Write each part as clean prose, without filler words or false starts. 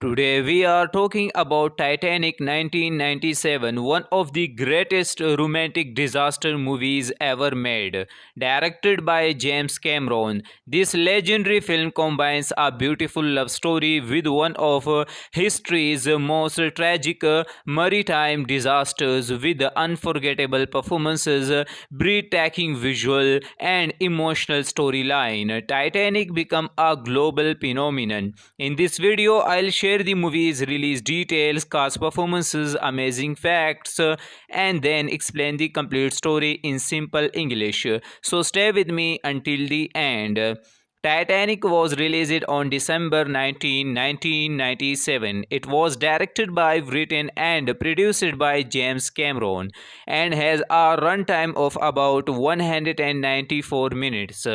Today we are talking about Titanic 1997, one of the greatest romantic disaster movies ever made. Directed by James Cameron, this legendary film combines a beautiful love story with one of history's most tragic maritime disasters with unforgettable performances, breathtaking visual and emotional storyline. Titanic became a global phenomenon. In this video, I'll share the movie's release details, cast performances, amazing facts, and then explain the complete story in simple English. So stay with me until the end. Titanic was released on December 19, 1997. It was directed by written and produced by James Cameron and has a runtime of about 194 minutes.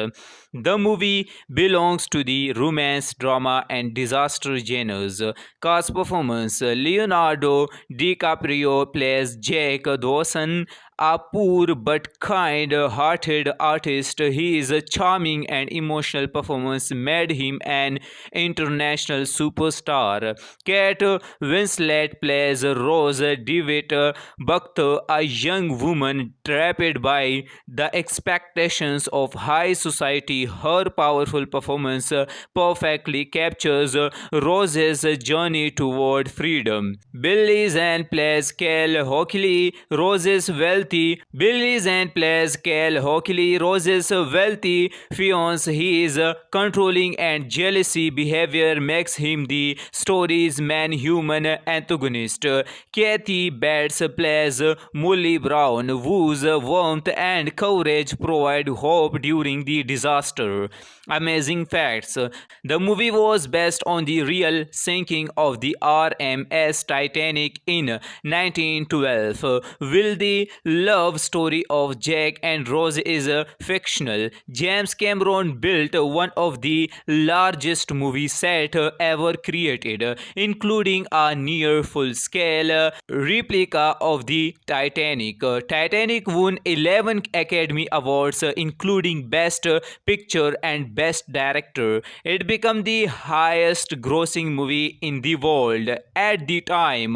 The movie belongs to the romance, drama, and disaster genres. Cast performance: Leonardo DiCaprio plays Jack Dawson, a poor but kind hearted artist. His charming and emotional performance made him an international superstar. Kate Winslet plays Rose DeWitt Buckth, a young woman trapped by the expectations of high society. Her powerful performance perfectly captures Rose's journey toward freedom. Billy Zane plays Cal Hockley, Rose's wealthy fiance. His controlling and jealousy behavior makes him the story's main human antagonist. Kathy Bates plays Molly Brown, whose warmth and courage provide hope during the disaster. Amazing facts: the movie was based on the real sinking of the RMS Titanic in 1912. While the love story of Jack and Rose is fictional, James Cameron built one of the largest movie sets ever created, including a near full-scale replica of the Titanic. Titanic won 11 Academy Awards, including Best Picture and Best Director. It became the highest grossing movie in the world at the time,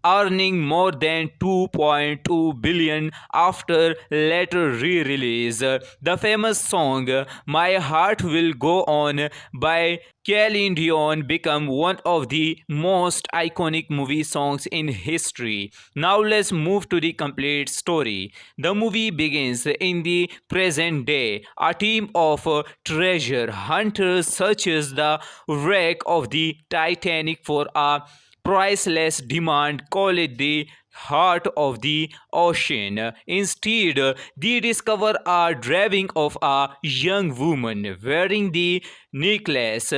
earning more than 2.2 billion after later re-release. The famous song My Heart Will Go On by Celine Dion became one of the most iconic movie songs in history. Now let's move to the complete story. The movie begins in the present day. A team of treasure hunters searches the wreck of the Titanic for a priceless demand. Call it the heart of the ocean. Instead, they discover a drawing of a young woman wearing the necklace.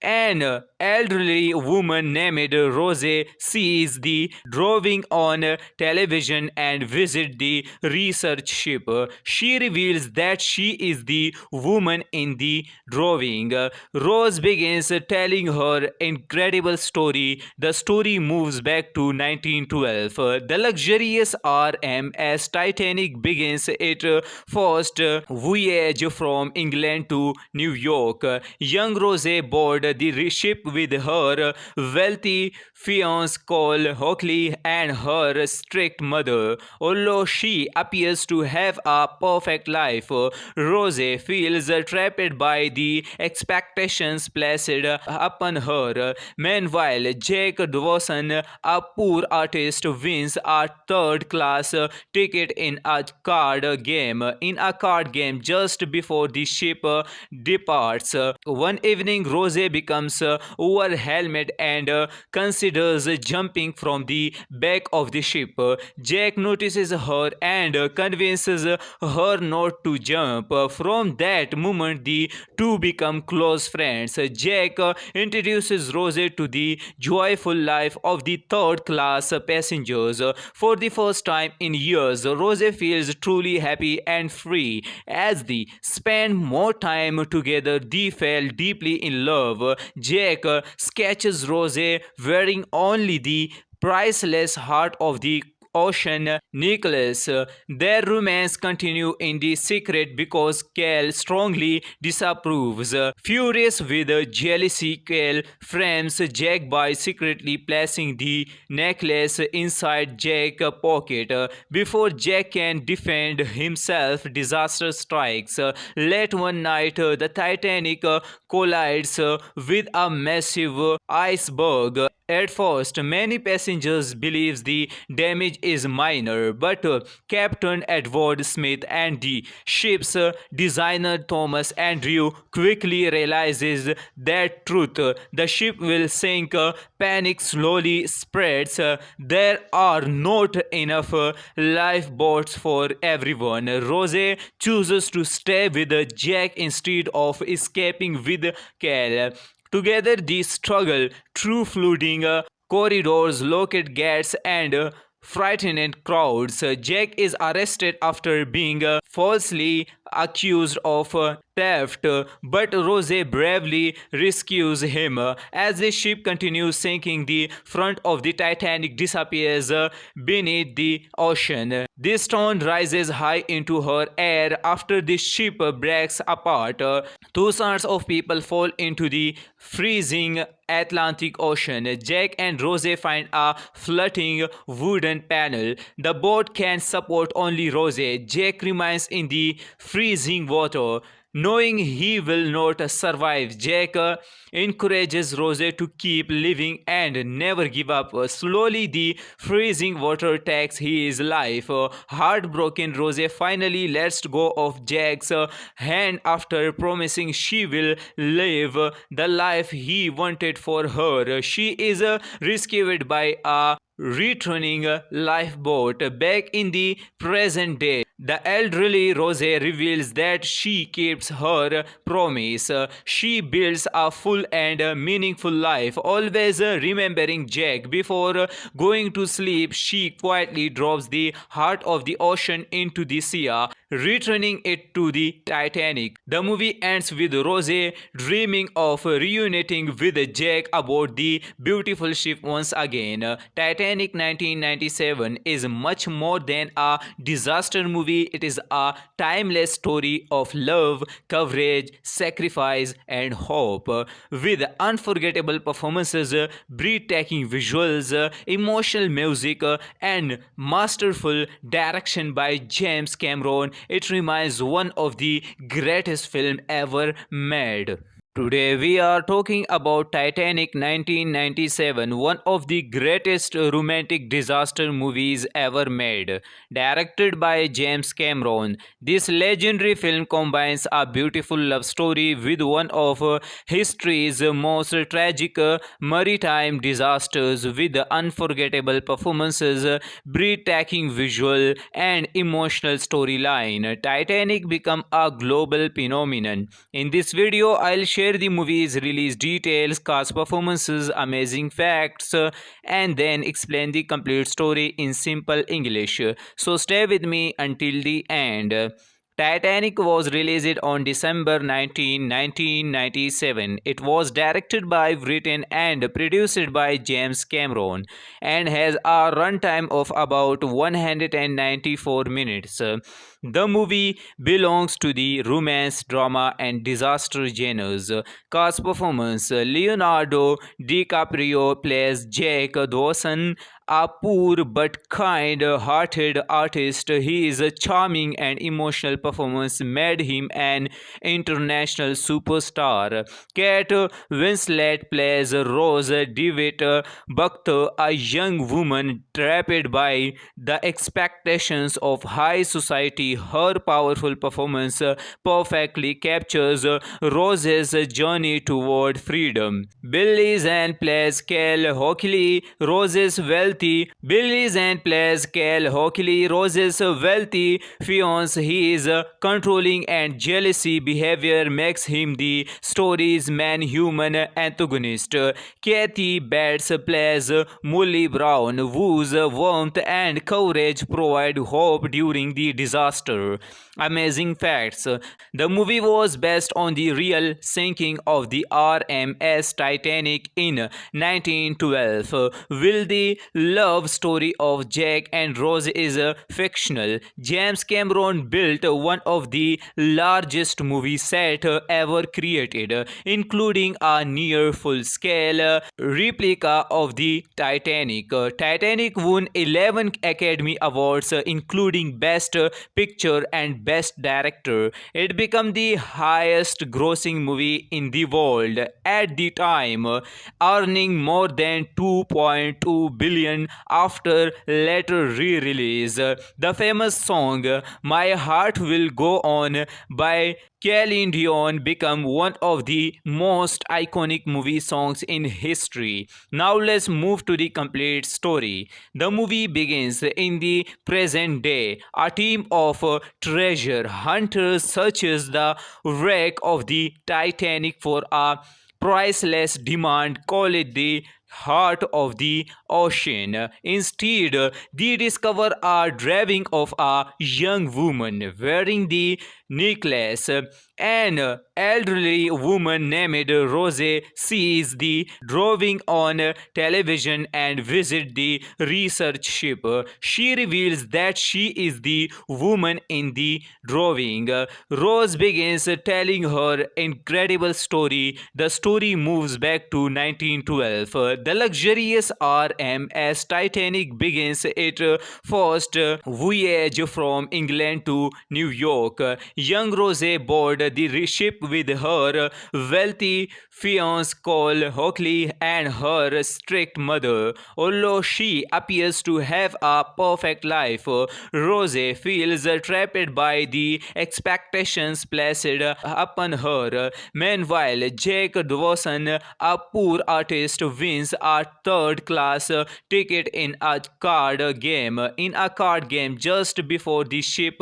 An elderly woman named Rose sees the drawing on television and visits the research ship. She reveals that she is the woman in the drawing. Rose begins telling her incredible story. The story moves back to 1912. The luxurious RMS Titanic begins its first voyage from England to New York. Young Rose board the ship with her wealthy fiance Cole Hockley and her strict mother. Although she appears to have a perfect life, Rose feels trapped by the expectations placed upon her. Meanwhile, Jack Dawson, a poor artist, wins a third-class ticket in a card game. Just before the ship departs. One evening, Rose becomes overwhelmed and considers jumping from the back of the ship. Jack notices her and convinces her not to jump. From that moment, the two become close friends. Jack introduces Rose to the joyful life of the third class passengers. For the first time in years, Rose feels truly happy and free. As they spend more time together, they fall deeply in love. Jack sketches Rose wearing only the priceless heart of the ocean Nicholas. Their romance continue in the secret because Cal strongly disapproves. Furious with jealousy, Cal frames Jack by secretly placing the necklace inside Jack's pocket. Before Jack can defend himself, disaster strikes. Late one night, the Titanic collides with a massive iceberg. At first, many passengers believe the damage is minor, but Captain Edward Smith and the ship's designer Thomas Andrew quickly realizes that truth. The ship will sink. Panic slowly spreads. There are not enough lifeboats for everyone. Rose chooses to stay with Jack instead of escaping with Cal. Together, they struggle through flooding corridors, locked gates, and frightened crowds. Jack is arrested after being falsely accused of theft, but Rose bravely rescues him. As the ship continues sinking, the front of the Titanic disappears beneath the ocean. The stone rises high into her air after the ship breaks apart. Thousands of people fall into the freezing Atlantic Ocean. Jack and Rose find a floating wooden panel. The boat can support only Rose. Jack remains in the freezing water, knowing he will not survive. Jack encourages Rose to keep living and never give up. Slowly, the freezing water takes his life. Heartbroken, Rose finally lets go of Jack's hand after promising she will live the life he wanted for her. She is rescued by a returning lifeboat. Back in the present day, the elderly Rose reveals that she keeps her promise. She builds a full and meaningful life, always remembering Jack. Before going to sleep, she quietly drops the heart of the ocean into the sea, returning it to the Titanic. The movie ends with Rose dreaming of reuniting with Jack aboard the beautiful ship once again. Titanic 1997 is much more than a disaster movie. It is a timeless story of love, courage, sacrifice, and hope. With unforgettable performances, breathtaking visuals, emotional music, and masterful direction by James Cameron, it remains one of the greatest films ever made. Today we are talking about Titanic 1997, one of the greatest romantic disaster movies ever made. Directed by James Cameron, this legendary film combines a beautiful love story with one of history's most tragic maritime disasters, with unforgettable performances, breathtaking visual, and emotional storyline. Titanic became a global phenomenon. In this video, I'll share the movie's release details, cast performances, amazing facts, and then explain the complete story in simple English. So stay with me until the end. Titanic was released on December 19, 1997. It was directed by written and produced by James Cameron and has a runtime of about 194 minutes. The movie belongs to the romance, drama, and disaster genres. Cast performance: Leonardo DiCaprio plays Jack Dawson, a poor but kind-hearted artist. His charming and emotional performance made him an international superstar. Kate Winslet plays Rose DeWitt Buckter, a young woman trapped by the expectations of high society. Her powerful performance perfectly captures Rose's journey toward freedom. Billy Zane plays Cal Hockley, Rose's wealthy fiance. His controlling and jealousy behavior makes him the story's main human antagonist. Kathy Bates plays Molly Brown, whose warmth and courage provide hope during the disaster. Amazing facts: the movie was based on the real sinking of the RMS Titanic in 1912. While the love story of Jack and Rose is fictional. James Cameron built one of the largest movie set ever created, including a near full-scale replica of the Titanic. Titanic won 11 Academy Awards, including Best Picture and Best Director. It became the highest-grossing movie in the world at the time, earning more than 2.2 billion after later re-release. The famous song "My Heart Will Go On" by Celine Dion became one of the most iconic movie songs in history. Now let's move to the complete story. The movie begins in the present day. A team of treasure hunters searches the wreck of the Titanic for a priceless diamond. Call it the heart of the ocean. Instead, they discover a drawing of a young woman wearing the necklace. An elderly woman named Rose sees the drawing on television and visits the research ship. She reveals that she is the woman in the drawing. Rose begins telling her incredible story. The story moves back to 1912. The luxurious RMS Titanic begins its first voyage from England to New York. Young Rose board the ship with her wealthy fiance Cole Hockley and her strict mother. Although she appears to have a perfect life, Rose feels trapped by the expectations placed upon her. Meanwhile, Jack Dawson, a poor artist, wins a third-class ticket in a card game. Just before the ship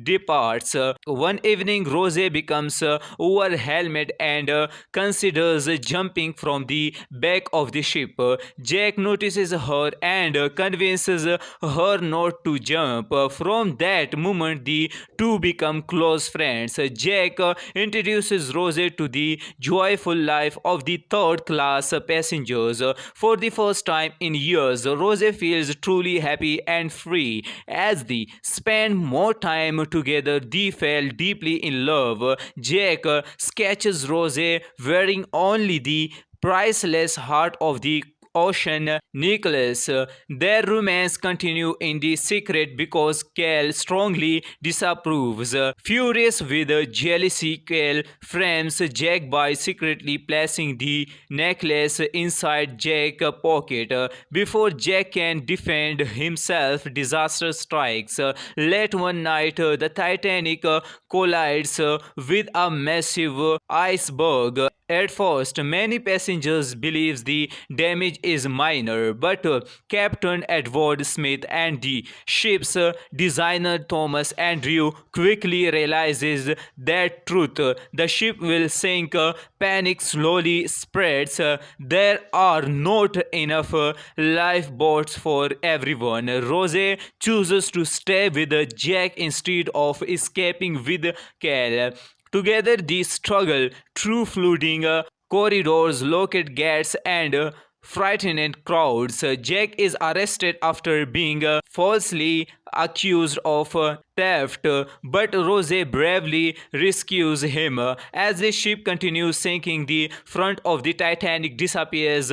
departs. One evening, Rose becomes overwhelmed and considers jumping from the back of the ship. Jack notices her and convinces her not to jump. From that moment, the two become close friends. Jack introduces Rose to the joyful life of the third class passengers. For the first time in years, Rose feels truly happy and free. As they spend more time together, they fall deeply in love. Jack sketches Rose wearing only the priceless heart of the ocean necklace. Their romance continue in the secret because Cal strongly disapproves. Furious with jealousy, Cal frames Jack by secretly placing the necklace inside Jack's pocket. Before Jack can defend himself, disaster strikes. Late one night, the Titanic collides with a massive iceberg. At first, many passengers believe the damage is minor, but Captain Edward Smith and the ship's designer Thomas Andrew quickly realizes that truth. The ship will sink. Panic slowly spreads. There are not enough lifeboats for everyone. Rose chooses to stay with Jack instead of escaping with Cal. Together, they struggle through flooding corridors, locked gates, and frightened crowds. Jack is arrested after being falsely accused of theft, but Rose bravely rescues him. As the ship continues sinking, the front of the Titanic disappears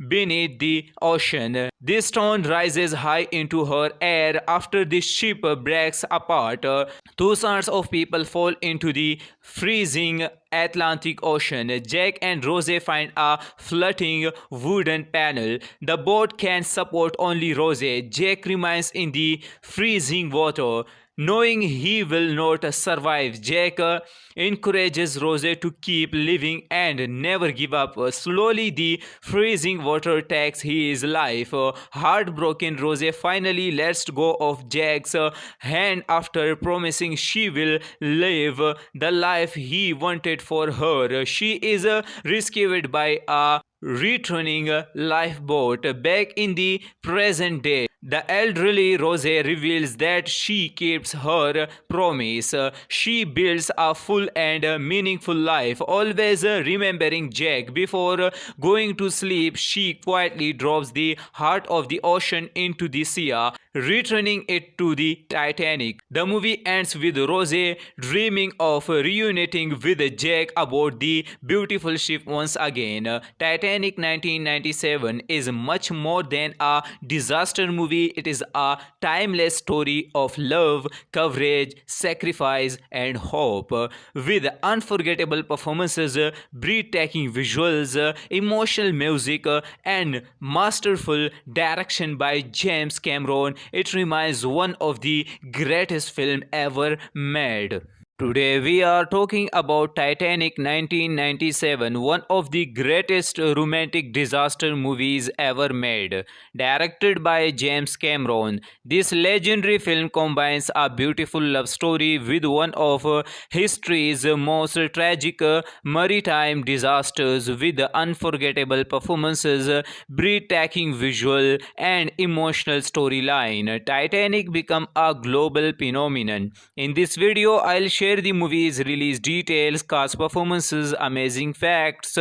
beneath the ocean. This stone rises high into her air after the ship breaks apart. Thousands of people fall into the freezing Atlantic Ocean. Jack and Rose find a floating wooden panel. The boat can support only Rose. Jack remains in the freezing water. Knowing he will not survive, Jack encourages Rose to keep living and never give up. Slowly, the freezing water takes his life. Heartbroken, Rose finally lets go of Jack's hand after promising she will live the life he wanted for her. She is rescued by a returning a lifeboat back in the present day. The elderly Rose reveals that she keeps her promise. She builds a full and meaningful life, always remembering Jack. Before going to sleep, she quietly drops the heart of the ocean into the sea, returning it to the Titanic. The movie ends with Rose dreaming of reuniting with Jack aboard the beautiful ship once again. Titanic 1997 is much more than a disaster movie, it is a timeless story of love, courage, sacrifice, and hope. With unforgettable performances, breathtaking visuals, emotional music, and masterful direction by James Cameron, it remains one of the greatest films ever made. Today we are talking about Titanic 1997, one of the greatest romantic disaster movies ever made. Directed by James Cameron, this legendary film combines a beautiful love story with one of history's most tragic maritime disasters with unforgettable performances, breathtaking visual and emotional storyline. Titanic became a global phenomenon. In this video, I'll share the movie's release details, cast performances, amazing facts,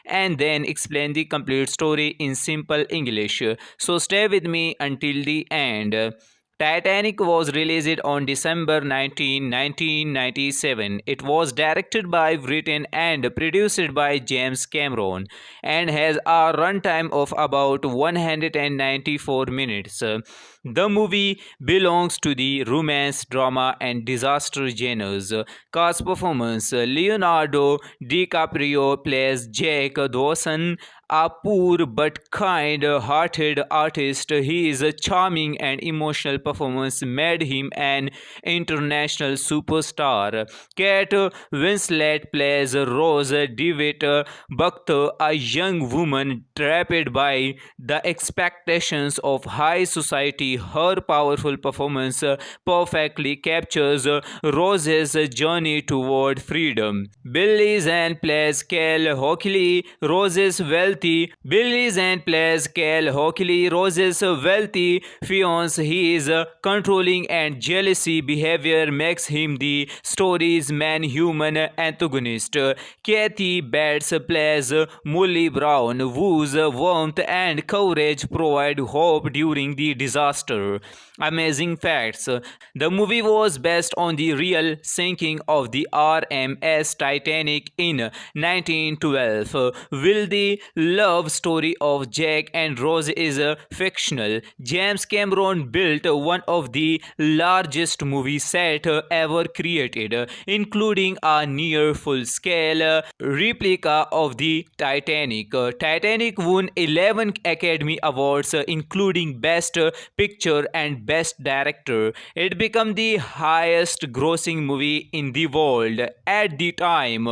and then explain the complete story in simple English. So stay with me until the end. Titanic was released on December 19, 1997. It was directed by written and produced by James Cameron and has a runtime of about 194 minutes. The movie belongs to the romance, drama, and disaster genres. Cast performance: Leonardo DiCaprio plays Jack Dawson, a poor but kind-hearted artist. His charming and emotional performance made him an international superstar. Kate Winslet plays Rose DeWitt Buck, a young woman trapped by the expectations of high society. Her powerful performance perfectly captures Rose's journey toward freedom. Billy Zane plays Cal Hockley, Rose's wealthy fiance. His controlling and jealousy behavior makes him the story's main human antagonist. Kathy Bates plays Molly Brown, whose warmth and courage provide hope during the disaster. Amazing facts: the movie was based on the real sinking of the RMS Titanic in 1912. While the love story of Jack and Rose is fictional, James Cameron built one of the largest movie sets ever created, including a near full-scale replica of the Titanic. Titanic won 11 Academy Awards, including Best Picture and Best Director. It became the highest grossing movie in the world at the time,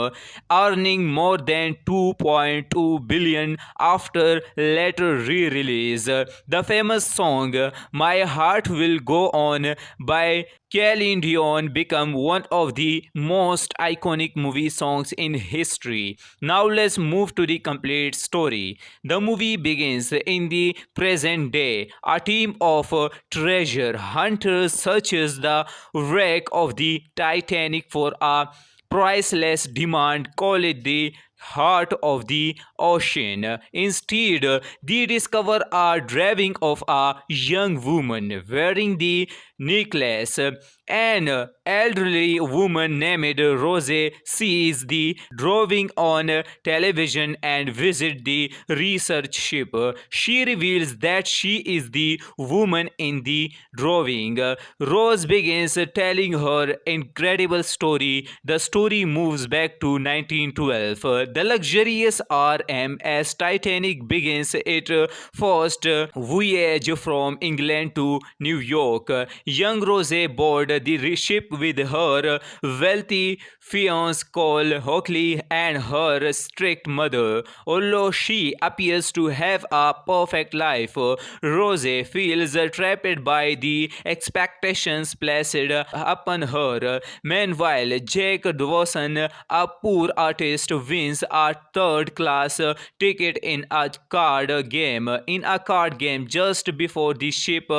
earning more than 2.2 billion after later re-release. The famous song My Heart Will Go On by Celine Dion became one of the most iconic movie songs in history. Now let's move to the complete story. The movie begins in the present day. A team of treasure hunters searches the wreck of the Titanic for a priceless diamond. Call it the heart of the ocean. Instead, they discover a drawing of a young woman wearing the necklace. An elderly woman named Rose sees the drawing on television and visits the research ship. She reveals that she is the woman in the drawing. Rose begins telling her incredible story. The story moves back to 1912. The luxurious RMS Titanic begins its first voyage from England to New York. Young Rose board the ship with her wealthy fiance Cole Hockley and her strict mother. Although she appears to have a perfect life, Rose feels trapped by the expectations placed upon her. Meanwhile, Jack Dawson, a poor artist, wins a third-class ticket in a card game. In a card game, just before the ship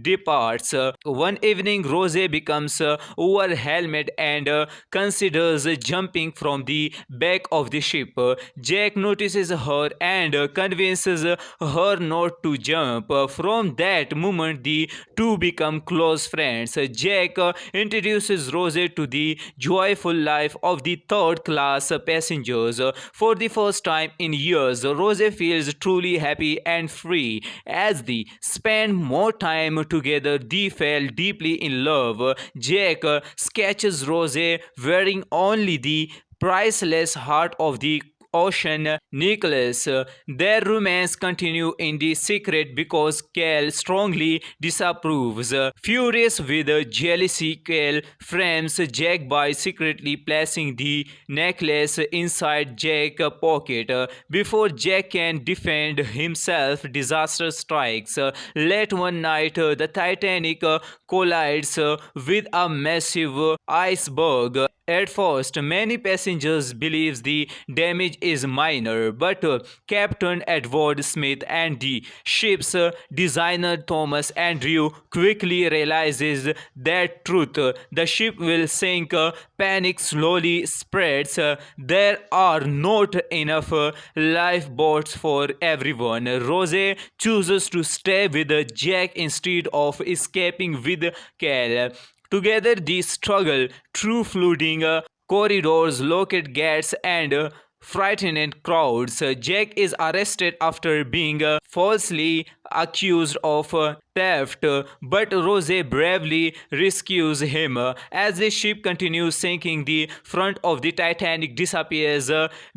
departs, one evening Rose becomes overwhelmed and considers jumping from the back of the ship. Jack notices her and convinces her not to jump. From that moment, the two become close friends. Jack introduces Rose to the joyful life of the third class passengers. For the first time in years, Rose feels truly happy and free. As they spend more time together, they fell deeply in love. Jack sketches Rose wearing only the priceless heart of the ocean necklace. Their romance continue in the secret because Cal strongly disapproves. Furious with jealousy, Cal frames Jack by secretly placing the necklace inside Jack's pocket. Before Jack can defend himself, disaster strikes. Late one night, the Titanic collides with a massive iceberg. At first, many passengers believe the damage is minor, but Captain Edward Smith and the ship's designer Thomas Andrew quickly realizes that truth. The ship will sink. Panic slowly spreads. There are not enough lifeboats for everyone. Rose chooses to stay with Jack instead of escaping with Cal. Together, they struggle through flooding corridors, locked gates, and frightened crowds. Jack is arrested after being falsely accused of theft, but Rose bravely rescues him. As the ship continues sinking, the front of the Titanic disappears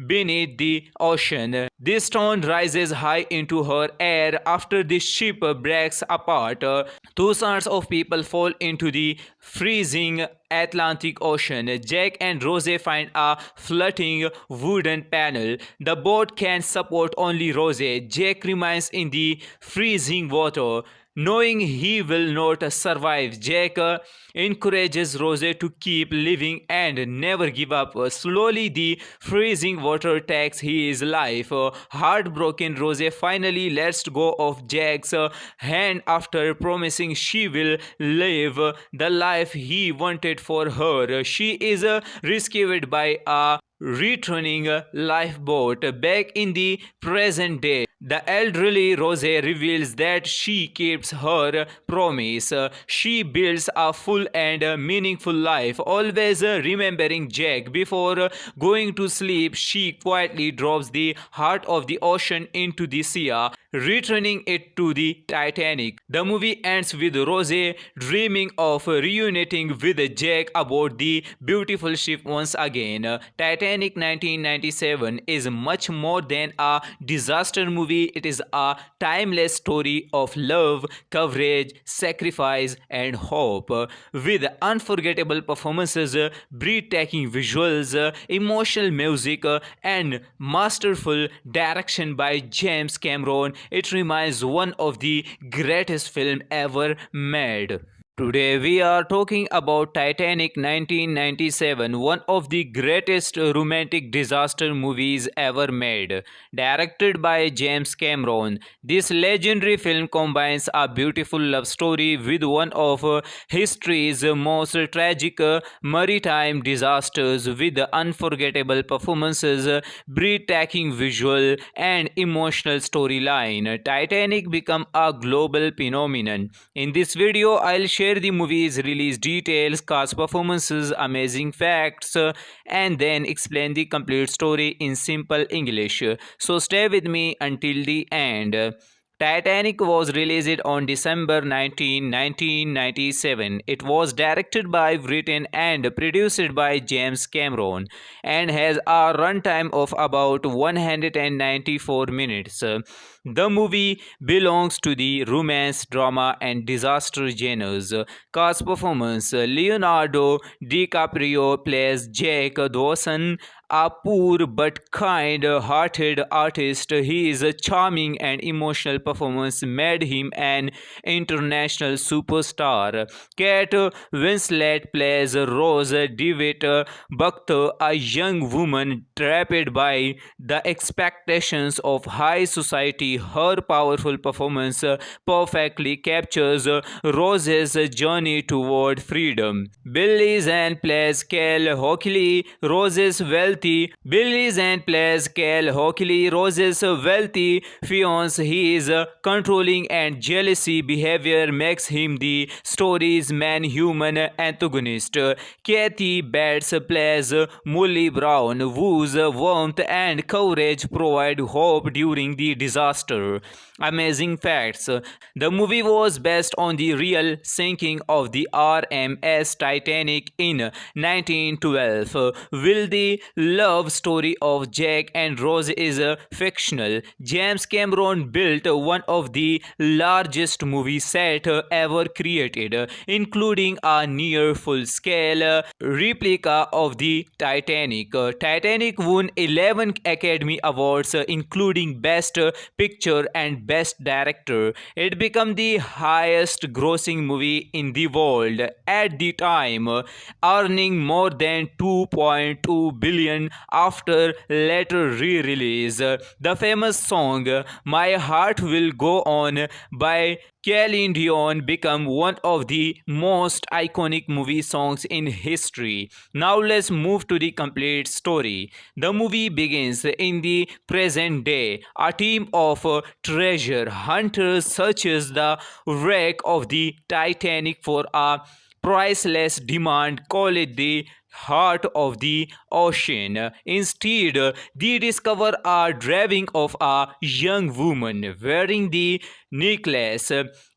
beneath the ocean. This stone rises high into her air after the ship breaks apart. Thousands of people fall into the freezing Atlantic Ocean. Jack and Rose find a floating wooden panel. The boat can support only Rose. Jack remains in the freezing water, knowing he will not survive. Jack encourages Rose to keep living and never give up. Slowly, the freezing water takes his life. Heartbroken, Rose finally lets go of Jack's hand after promising she will live the life he wanted for her. She is rescued by a returning lifeboat. Back in the present day, the elderly Rose reveals that she keeps her promise. She builds a full and meaningful life, always remembering Jack. Before going to sleep, she quietly drops the heart of the ocean into the sea, returning it to the Titanic. The movie ends with Rose dreaming of reuniting with Jack aboard the beautiful ship once again. Titanic 1997 is much more than a disaster movie. It is a timeless story of love, courage, sacrifice, and hope. With unforgettable performances, breathtaking visuals, emotional music, and masterful direction by James Cameron, it remains one of the greatest films ever made. Today we are talking about Titanic 1997, one of the greatest romantic disaster movies ever made. Directed by James Cameron, this legendary film combines a beautiful love story with one of history's most tragic maritime disasters, with unforgettable performances, breathtaking visual, and emotional storyline. Titanic became a global phenomenon. In this video, I'll share the movie's release details, cast performances, amazing facts, and then explain the complete story in simple English. So stay with me until the end. Titanic was released on December 19, 1997. It was directed by Written and produced by James Cameron and has a runtime of about 194 minutes. The movie belongs to the romance, drama, and disaster genres. Cast performance: Leonardo DiCaprio plays Jack Dawson, a poor but kind hearted artist. His charming and emotional performance made him an international superstar. Kate Winslet plays Rose DeWitt Buckter, a young woman trapped by the expectations of high society. Her powerful performance perfectly captures Rose's journey toward freedom. Billy Zane plays Cal Hockley, Rose's wealthy fiance. His controlling and jealousy behavior makes him the story's main human antagonist. Kathy Bates plays Molly Brown, whose warmth and courage provide hope during the disaster. Amazing facts: the movie was based on the real sinking of the RMS Titanic in 1912. While the love story of Jack and Rose is fictional, James Cameron built one of the largest movie sets ever created, including a near full-scale replica of the Titanic. Titanic won 11 Academy Awards, including Best Picture and Best Director. It became the highest grossing movie in the world at the time, earning more than 2.2 billion after later re-release. The famous song My Heart Will Go On by Celine Dion became one of the most iconic movie songs in history. Now let's move to the complete story. The movie begins in the present day. A team of treasure hunters searches the wreck of the Titanic for a priceless diamond. Call it the heart of the ocean. Instead, they discover a drawing of a young woman wearing the necklace.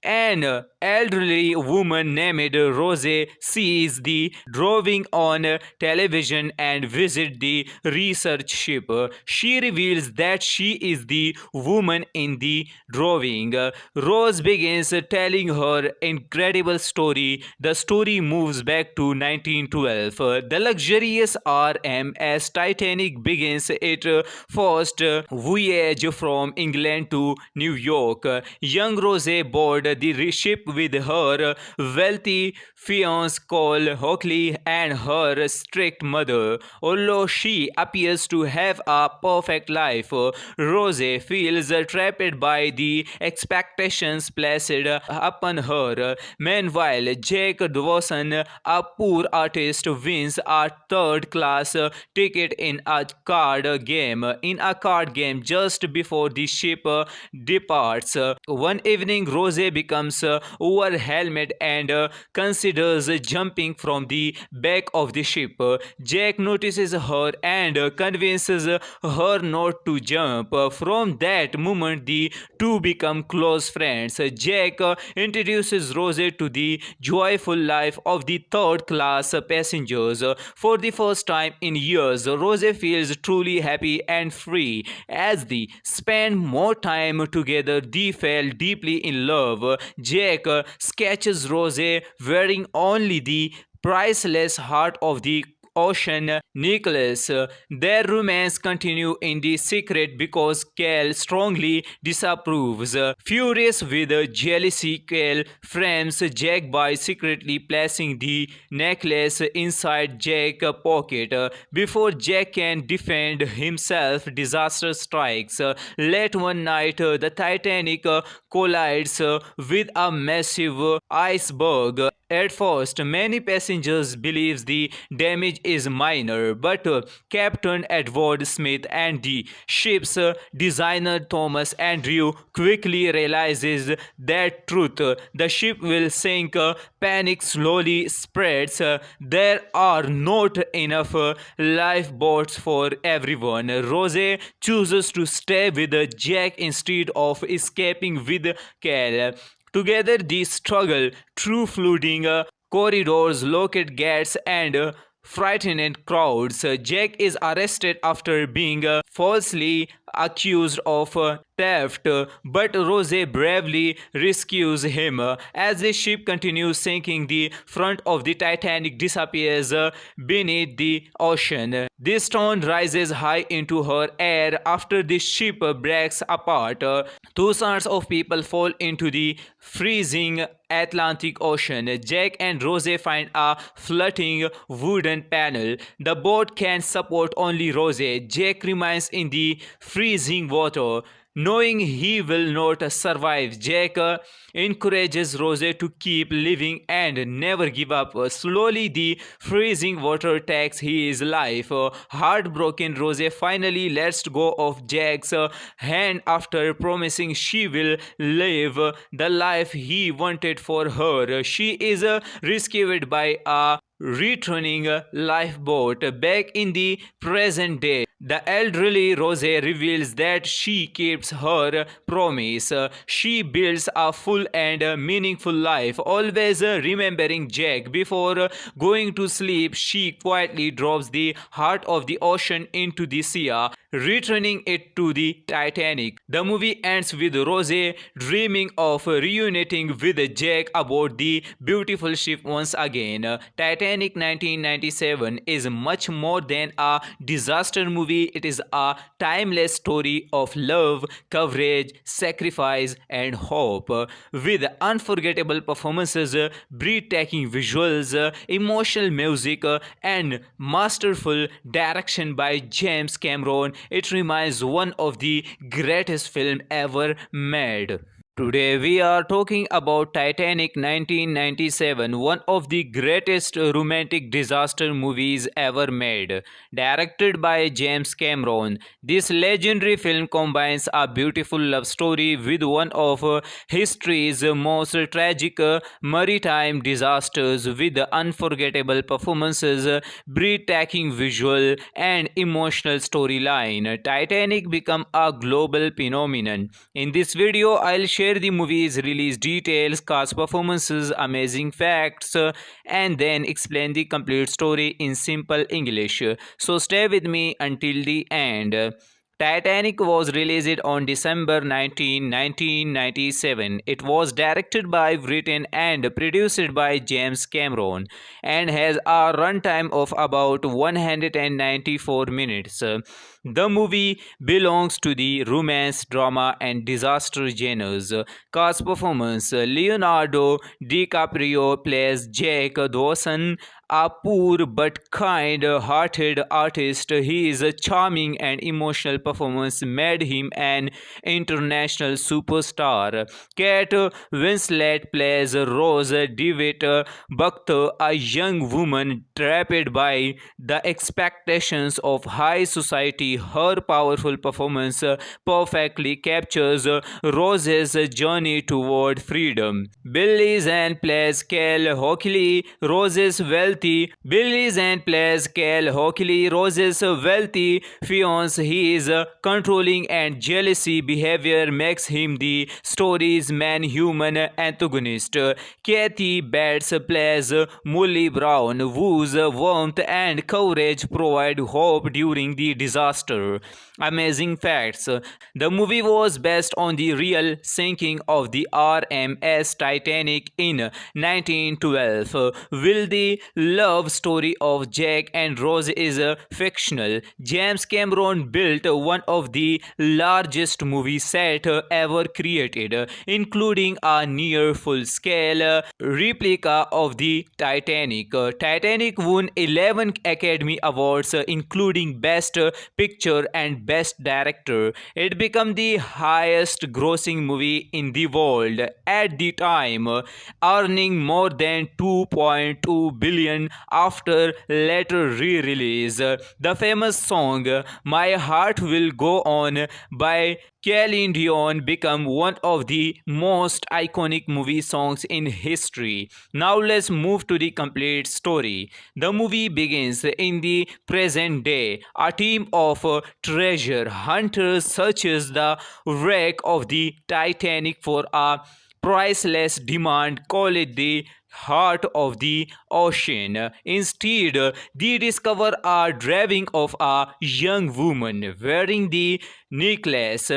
An elderly woman named Rose sees the drawing on television and visits the research ship. She reveals that she is the woman in the drawing. Rose begins telling her incredible story. The story moves back to 1912. The luxurious RMS Titanic begins its first voyage from England to New York. Young Rose board the ship with her wealthy fiance Cole Hockley and her strict mother. Although she appears to have a perfect life, Rose feels trapped by the expectations placed upon her. Meanwhile, Jack Dawson, a poor artist, wins a third-class ticket in a card game just before the ship departs. One evening, Rose becomes overwhelmed and considers jumping from the back of the ship. Jack notices her and convinces her not to jump. From that moment, the two become close friends. Jack introduces Rose to the joyful life of the third class passengers. For the first time in years, Rose feels truly happy and free. As they spend more time together, they fall deeply in love. Jack sketches Rose wearing only the priceless heart of the ocean necklace. Their romance continue in the secret because Cal strongly disapproves. Furious with jealousy, Cal frames Jack by secretly placing the necklace inside Jack's pocket. Before Jack can defend himself, disaster strikes. Late one night, the Titanic collides with a massive iceberg. At first, many passengers believe the damage is minor, but Captain Edward Smith and the ship's designer Thomas Andrew quickly realizes that truth. The ship will sink. Panic slowly spreads. There are not enough lifeboats for everyone. Rose chooses to stay with Jack instead of escaping with Cal. Together, they struggle through flooding corridors, locked gates, and frightened crowds. Jack is arrested after being falsely accused of theft, but Rose bravely rescues him. As the ship continues sinking, the front of the Titanic disappears beneath the ocean. The stone rises high into her air after the ship breaks apart. Thousands of people fall into the freezing Atlantic Ocean. Jack and Rose find a floating wooden panel. The boat can support only Rose. Jack remains in the freezing water, knowing he will not survive. Jack encourages Rose to keep living and never give up. Slowly, the freezing water takes his life. Heartbroken, Rose finally lets go of Jack's hand after promising she will live the life he wanted for her. She is rescued by a returning lifeboat. Back in the present day, the elderly Rose reveals that she keeps her promise. She builds a full and meaningful life, always remembering Jack. Before going to sleep, she quietly drops the heart of the ocean into the sea, returning it to the Titanic. The movie ends with Rose dreaming of reuniting with Jack aboard the beautiful ship once again. Titanic 1997 is much more than a disaster movie. It is a timeless story of love, courage, sacrifice, and hope. With unforgettable performances, breathtaking visuals, emotional music, and masterful direction by James Cameron, it remains one of the greatest films ever made. Today we are talking about Titanic 1997, one of the greatest romantic disaster movies ever made. Directed by James Cameron, this legendary film combines a beautiful love story with one of history's most tragic maritime disasters, with unforgettable performances, breathtaking visual, and emotional storyline. Titanic became a global phenomenon. In this video, I'll share the movie's release details, cast performances, amazing facts, and then explain the complete story in simple English. So stay with me until the end. Titanic was released on December 19, 1997. It was directed by written and produced by James Cameron and has a runtime of about 194 minutes. The movie belongs to the romance, drama, and disaster genres. Cast performance: Leonardo DiCaprio plays Jack Dawson, a poor but kind-hearted artist. His charming and emotional performance made him an international superstar. Kate Winslet plays Rose DeWitt Buckter, a young woman trapped by the expectations of high society. Her powerful performance perfectly captures Rose's journey toward freedom. Billy Zane plays Cal Hockley, Rose's wealthy fiance. His controlling and jealousy behavior makes him the story's main human antagonist. Kathy Bates plays Molly Brown, whose warmth and courage provide hope during the disaster. Amazing facts: the movie was based on the real sinking of the RMS Titanic in 1912. While the love story of Jack and Rose is fictional. James Cameron built one of the largest movie set ever created, including a near full-scale replica of the Titanic. Titanic won 11 Academy Awards, including Best Picture and Best Director. It became the highest grossing movie in the world at the time, earning more than 2.2 billion after later re-release. The famous song My Heart Will Go On by Celine Dion became one of the most iconic movie songs in history. Now let's move to the complete story. The movie begins in the present day. A team of treasure hunters searches the wreck of the Titanic for a priceless diamond, call it the heart of the ocean. Instead, they discover a drawing of a young woman wearing the necklace.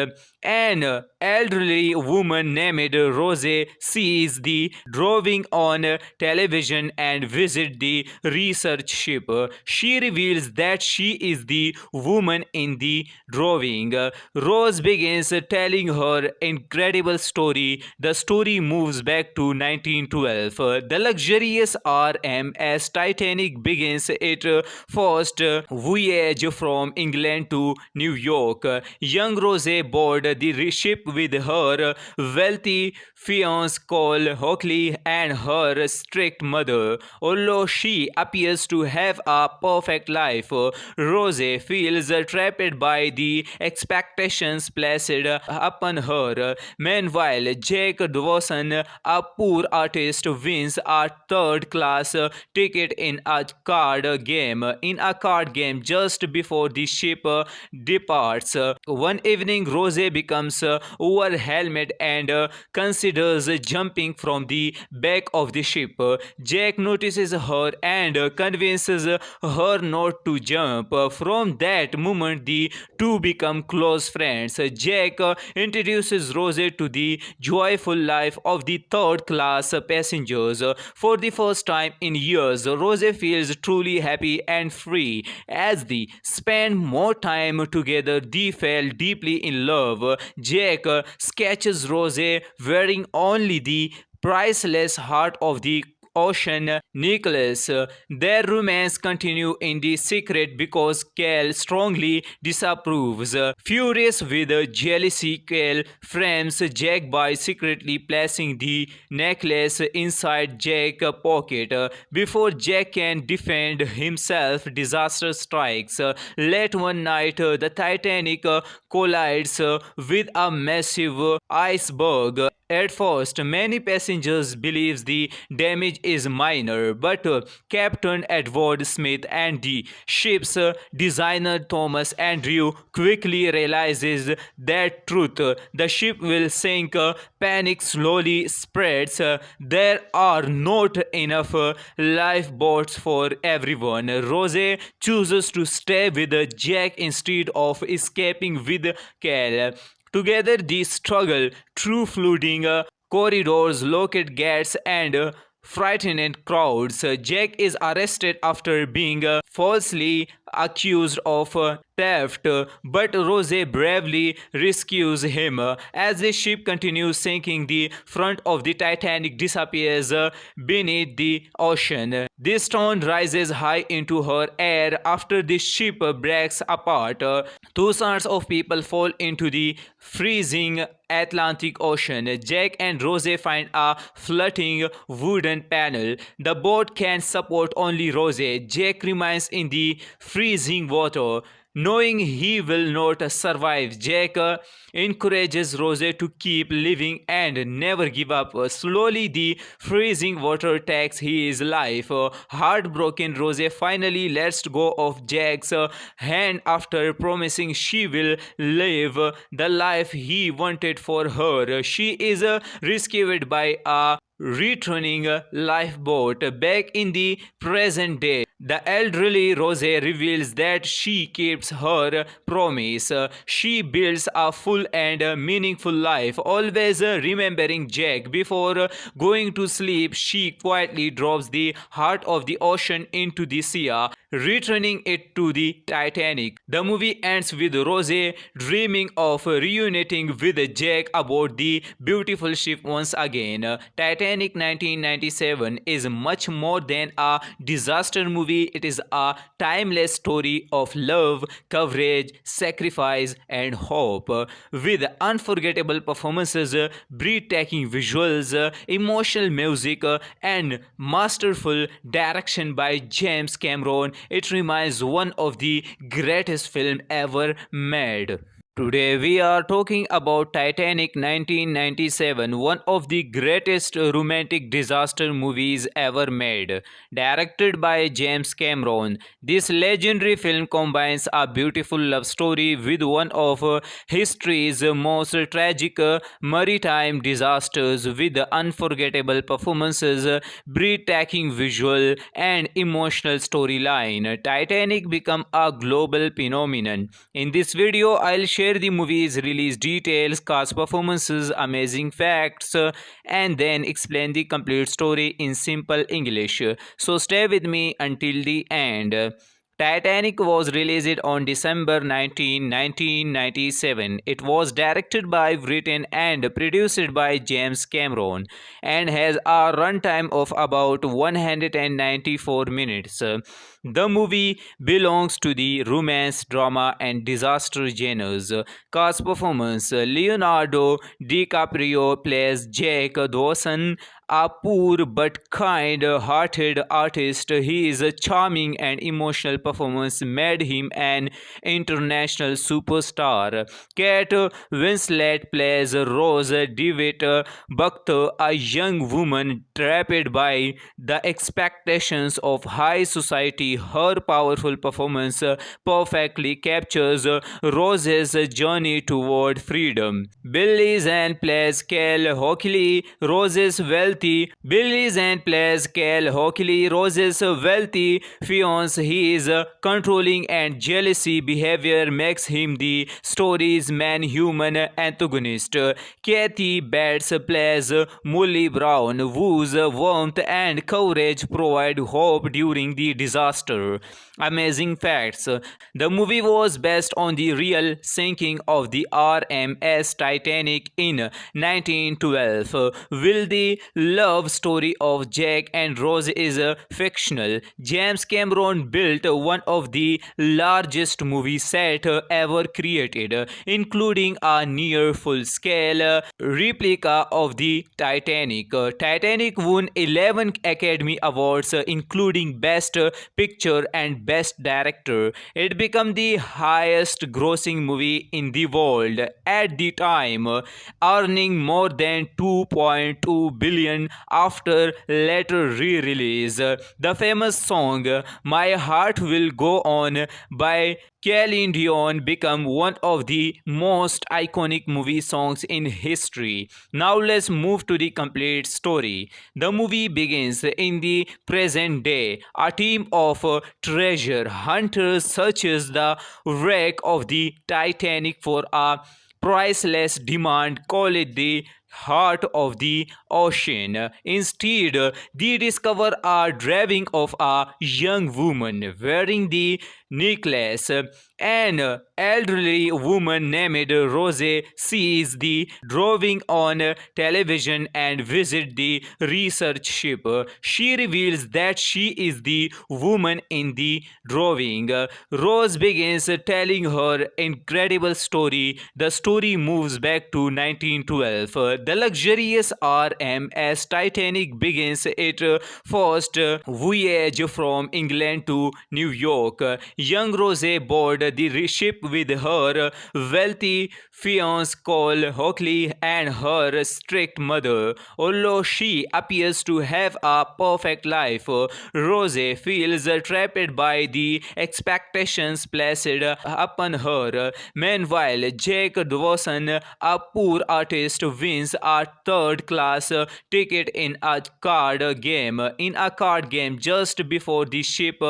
An elderly woman named Rose sees the drawing on television and visits the research ship. She reveals that she is the woman in the drawing. Rose begins telling her incredible story. The story moves back to 1912. The luxurious RMS Titanic begins its first voyage from England to New York. Young Rose board the ship with her wealthy fiancé Cole Hockley and her strict mother. Although she appears to have a perfect life, Rose feels trapped by the expectations placed upon her. Meanwhile, Jack Dawson, a poor artist, wins a third-class ticket in a card game just before the ship departs. One evening, Rose becomes overwhelmed and considers jumping from the back of the ship. Jack notices her and convinces her not to jump. From that moment, the two become close friends. Jack introduces Rose to the joyful life of the third class passengers. For the first time in years, Rose feels truly happy and free. As they spend more time together, they fall deeply in love. Jack sketches Rose wearing only the priceless heart of the ocean necklace. Their romance continue in the secret because Cal strongly disapproves. Furious with jealousy, Cal frames Jack by secretly placing the necklace inside Jack's pocket. Before Jack can defend himself, disaster strikes. Late one night, the Titanic collides with a massive iceberg. At first, many passengers believe the damage is minor, but Captain Edward Smith and the ship's designer Thomas Andrew quickly realizes that truth. The ship will sink. Panic slowly spreads. There are not enough lifeboats for everyone. Rose chooses to stay with Jack instead of escaping with Cal. Together, they struggle through flooding corridors, locked gates, and frightened crowds. Jack is arrested after being falsely accused of theft, but Rose bravely rescues him. As the ship continues sinking, the front of the Titanic disappears beneath the ocean. This stone rises high into her air after the ship breaks apart. Thousands of people fall into the freezing Atlantic Ocean. Jack and Rose find a floating wooden panel. The boat can support only Rose. Jack remains in the freezing water. Knowing he will not survive, Jack encourages Rose to keep living and never give up. Slowly, the freezing water takes his life. Heartbroken, Rose finally lets go of Jack's hand after promising she will live the life he wanted for her. She is rescued by a returning lifeboat back in the present day. The elderly Rose reveals that she keeps her promise. She builds a full and meaningful life, always remembering Jack. Before going to sleep, she quietly drops the heart of the ocean into the sea, returning it to the Titanic. The movie ends with Rose dreaming of reuniting with Jack aboard the beautiful ship once again. Titanic 1997 is much more than a disaster movie. It is a timeless story of love, courage, sacrifice, and hope. With unforgettable performances, breathtaking visuals, emotional music, and masterful direction by James Cameron, it remains one of the greatest films ever made. Today we are talking about Titanic 1997, one of the greatest romantic disaster movies ever made. Directed by James Cameron, this legendary film combines a beautiful love story with one of history's most tragic maritime disasters, with unforgettable performances, breathtaking visual, and emotional storyline. Titanic became a global phenomenon. In this video, I'll share the movie's release details, cast performances, amazing facts, and then explain the complete story in simple English. So stay with me until the end. Titanic was released on December 19, 1997. It was directed by written and produced by James Cameron and has a runtime of about 194 minutes. The movie belongs to the romance, drama, and disaster genres. Cast performance: Leonardo DiCaprio plays Jack Dawson, a poor but kind-hearted artist. His charming and emotional performance made him an international superstar. Kate Winslet plays Rose DeWitt Buckter, a young woman trapped by the expectations of high society. Her powerful performance perfectly captures Rose's journey toward freedom. Billy Zane plays Cal Hockley, Rose's wealthy fiance. His controlling and jealousy behavior makes him the story's main human antagonist. Kathy Bates plays Molly Brown, whose warmth and courage provide hope during the disaster. Amazing facts: the movie was based on the real sinking of the RMS Titanic in 1912. While the love story of Jack and Rose is fictional, James Cameron built one of the largest movie sets ever created, including a near full-scale replica of the Titanic. Titanic won 11 Academy Awards, including Best Picture and Best Director. It became the highest grossing movie in the world at the time, earning more than 2.2 billion after later re-release. The famous song My Heart Will Go On by Celine Dion became one of the most iconic movie songs in history. Now let's move to the complete story. The movie begins in the present day. A team of treasure hunters searches the wreck of the Titanic for a priceless diamond. Call it the heart of the ocean. Instead, they discover a drawing of a young woman wearing the necklace. An elderly woman named Rose sees the drawing on television and visits the research ship. She reveals that she is the woman in the drawing. Rose begins telling her incredible story. The story moves back to 1912. The luxurious RMS Titanic begins its first voyage from England to New York. Young Rose board the ship with her wealthy fiance Cole Hockley and her strict mother. Although she appears to have a perfect life, Rose feels trapped by the expectations placed upon her. Meanwhile, Jack Dawson, a poor artist, wins wins a third class ticket in a card game. In a card game, just before the ship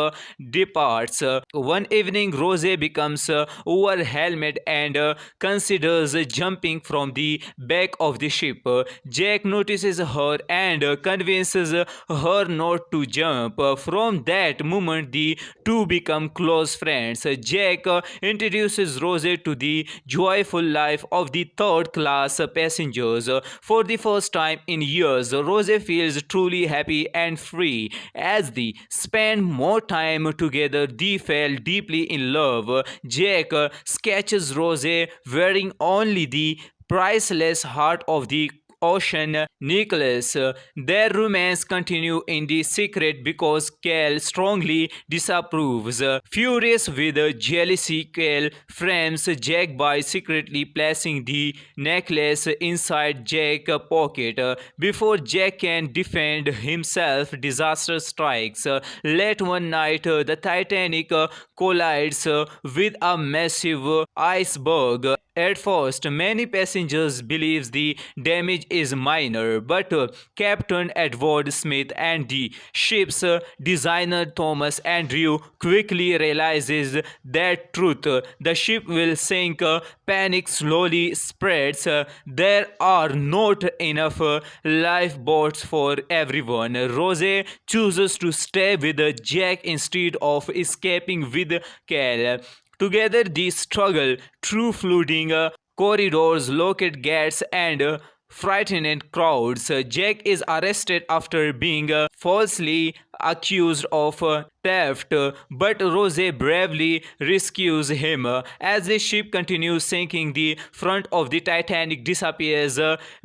departs, one evening Rose becomes overwhelmed and considers jumping from the back of the ship. Jack notices her and convinces her not to jump. From that moment, the two become close friends. Jack introduces Rose to the joyful life of the third class passengers. For the first time in years, Rose feels truly happy and free. As they spend more time together, they fell deeply in love. Jack sketches Rose wearing only the priceless heart of the ocean necklace. Their romance continue in the secret because Cal strongly disapproves. Furious with jealousy, Cal frames Jack by secretly placing the necklace inside Jack's pocket. Before Jack can defend himself, disaster strikes. Late one night, the Titanic collides with a massive iceberg. At first, many passengers believe the damage is minor, but Captain Edward Smith and the ship's designer Thomas Andrew quickly realizes that truth. The ship will sink. Panic slowly spreads. There are not enough lifeboats for everyone. Rose chooses to stay with Jack instead of escaping with Cal. Together, they struggle through flooding corridors, locked gates, and frightened crowds. Jack is arrested after being falsely accused of theft, but Rose bravely rescues him. As the ship continues sinking, the front of the Titanic disappears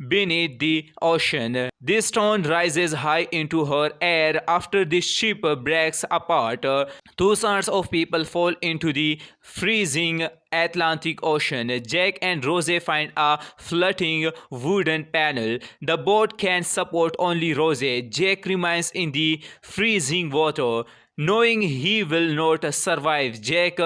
beneath the ocean. This stone rises high into her air after the ship breaks apart. Thousands of people fall into the freezing Atlantic Ocean. Jack and Rose find a floating wooden panel. The boat can support only Rose. Jack remains in the freezing water. Knowing he will not survive, Jack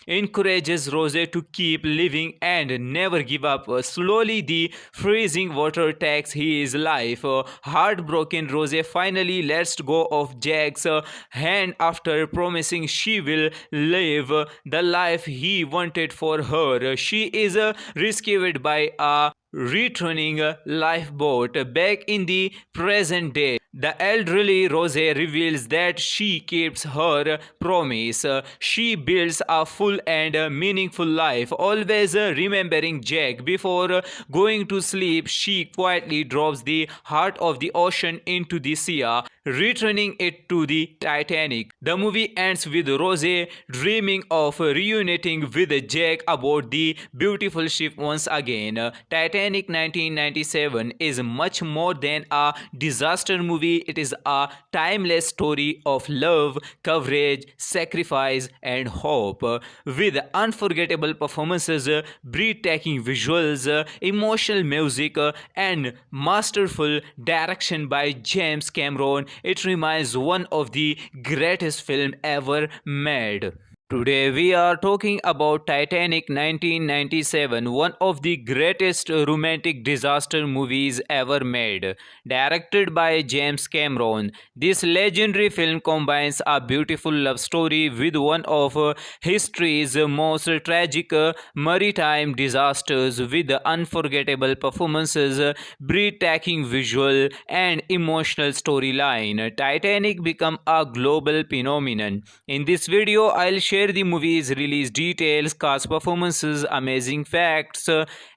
encourages Rose to keep living and never give up. Slowly, the freezing water takes his life. Heartbroken, Rose finally lets go of Jack's hand after promising she will live the life he wanted for her. She is rescued by a returning lifeboat. Back in the present day, the elderly Rose reveals that she keeps her promise. She builds a full and meaningful life, always remembering Jack. Before going to sleep, she quietly drops the heart of the ocean into the sea, returning it to the Titanic. The movie ends with Rose dreaming of reuniting with Jack aboard the beautiful ship once again. Titanic 1997 is much more than a disaster movie. It is a timeless story of love, courage, sacrifice, and hope. With unforgettable performances, breathtaking visuals, emotional music, and masterful direction by James Cameron, it remains one of the greatest films ever made. Today we are talking about Titanic 1997, one of the greatest romantic disaster movies ever made. Directed by James Cameron, this legendary film combines a beautiful love story with one of history's most tragic maritime disasters, with unforgettable performances, breathtaking visual, and emotional storyline. Titanic became a global phenomenon. In this video, I'll share the movie's release details, cast performances, amazing facts,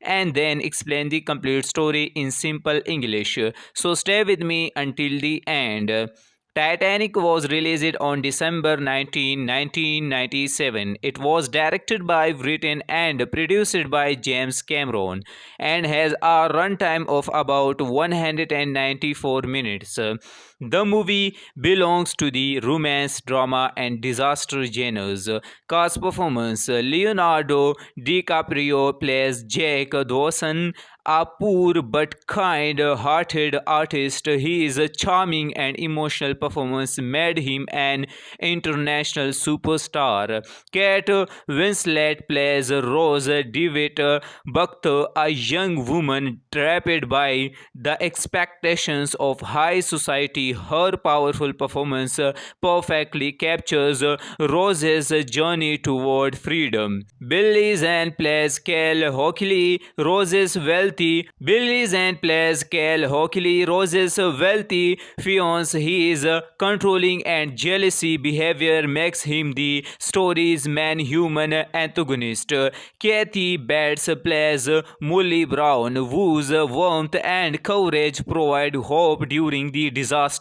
and then explain the complete story in simple English. So stay with me until the end. Titanic was released on December 19, 1997. It was directed by written and produced by James Cameron and has a runtime of about 194 minutes. The movie belongs to the romance, drama, and disaster genres. Cast performance: Leonardo DiCaprio plays Jack Dawson, a poor but kind-hearted artist. His charming and emotional performance made him an international superstar. Kate Winslet plays Rose DeWitt Buckth, a young woman trapped by the expectations of high society. Her powerful performance perfectly captures Rose's journey toward freedom. Billy Zane plays Cal Hockley, Rose's wealthy fiance. His controlling and jealousy behavior makes him the story's main human antagonist. Kathy Bates plays Molly Brown, whose warmth and courage provide hope during the disaster.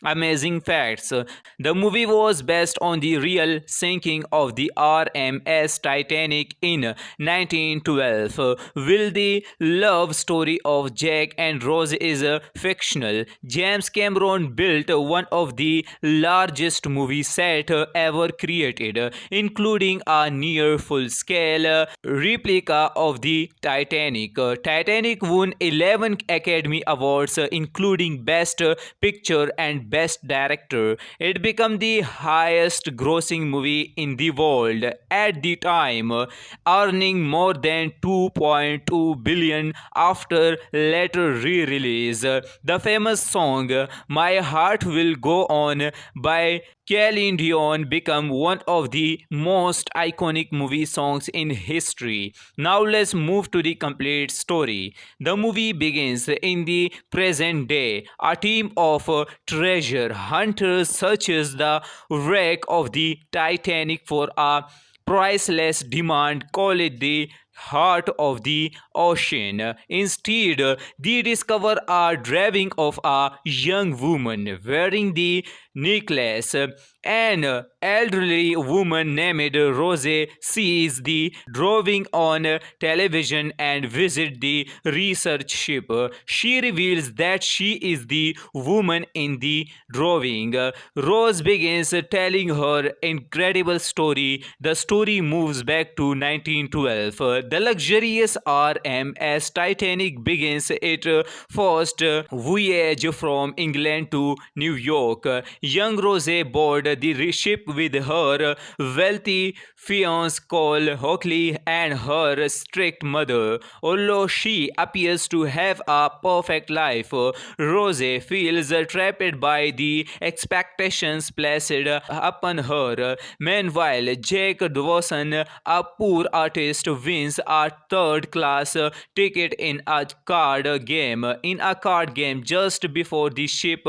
Amazing facts: the movie was based on the real sinking of the RMS Titanic in 1912. While the love story of Jack and Rose is fictional, James Cameron built one of the largest movie sets ever created, including a near full-scale replica of the Titanic. Titanic won 11 Academy Awards, including Best Picture and Best Director. It became the highest grossing movie in the world at the time, earning more than 2.2 billion after later re-release. The famous song My Heart Will Go On by Celine Dion became one of the most iconic movie songs in history. Now let's move to the complete story. The movie begins in the present day. A team of treasure hunters searches the wreck of the Titanic for a priceless diamond. Call it the heart of the ocean. Instead, they discover a drawing of a young woman wearing the necklace. An elderly woman named Rose sees the drawing on television and visits the research ship. She reveals that she is the woman in the drawing. Rose begins telling her incredible story. The story moves back to 1912. The luxurious RMS Titanic begins its first voyage from England to New York. Young Rose board the ship with her wealthy fiance Cole Hockley and her strict mother. Although she appears to have a perfect life, Rose feels trapped by the expectations placed upon her. Meanwhile, Jack Dawson, a poor artist, wins a third-class ticket in a card game. Just before the ship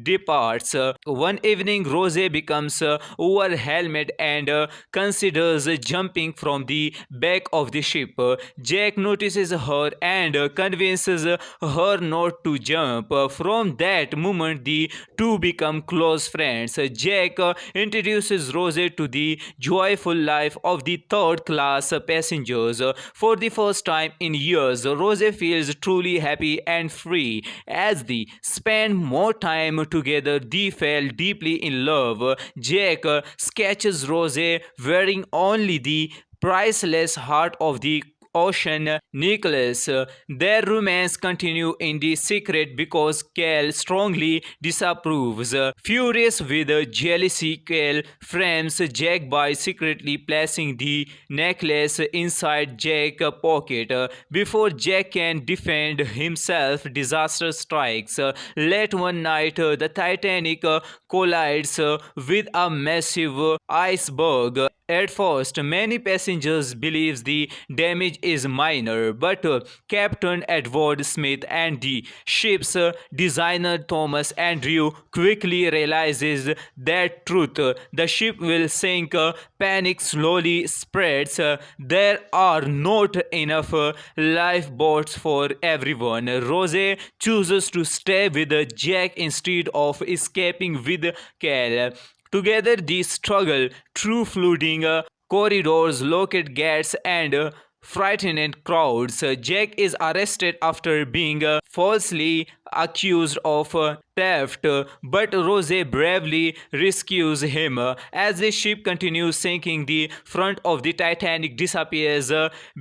departs. One evening, Rose becomes overwhelmed and considers jumping from the back of the ship. Jack notices her and convinces her not to jump. From that moment, the two become close friends. Jack introduces Rose to the joyful life of the third-class passengers. For the first time in years, Rose feels truly happy and free. As they spend more time together, they fall deeply in love. Jack sketches Rose wearing only the priceless heart of the ocean necklace. Their romance continue in the secret because Cal strongly disapproves. Furious with jealousy, Cal frames Jack by secretly placing the necklace inside Jack's pocket. Before Jack can defend himself, disaster strikes. Late one night, the Titanic collides with a massive iceberg. At first, many passengers believe the damage is minor, but Captain Edward Smith and the ship's designer Thomas Andrew quickly realizes that truth. The ship will sink. Panic slowly spreads. There are not enough lifeboats for everyone. Rose chooses to stay with Jack instead of escaping with Cal. Together they struggle through flooding corridors, locked gates, and frightened crowds. Jack is arrested after being falsely accused of theft, but Rose bravely rescues him. As the ship continues sinking, the front of the Titanic disappears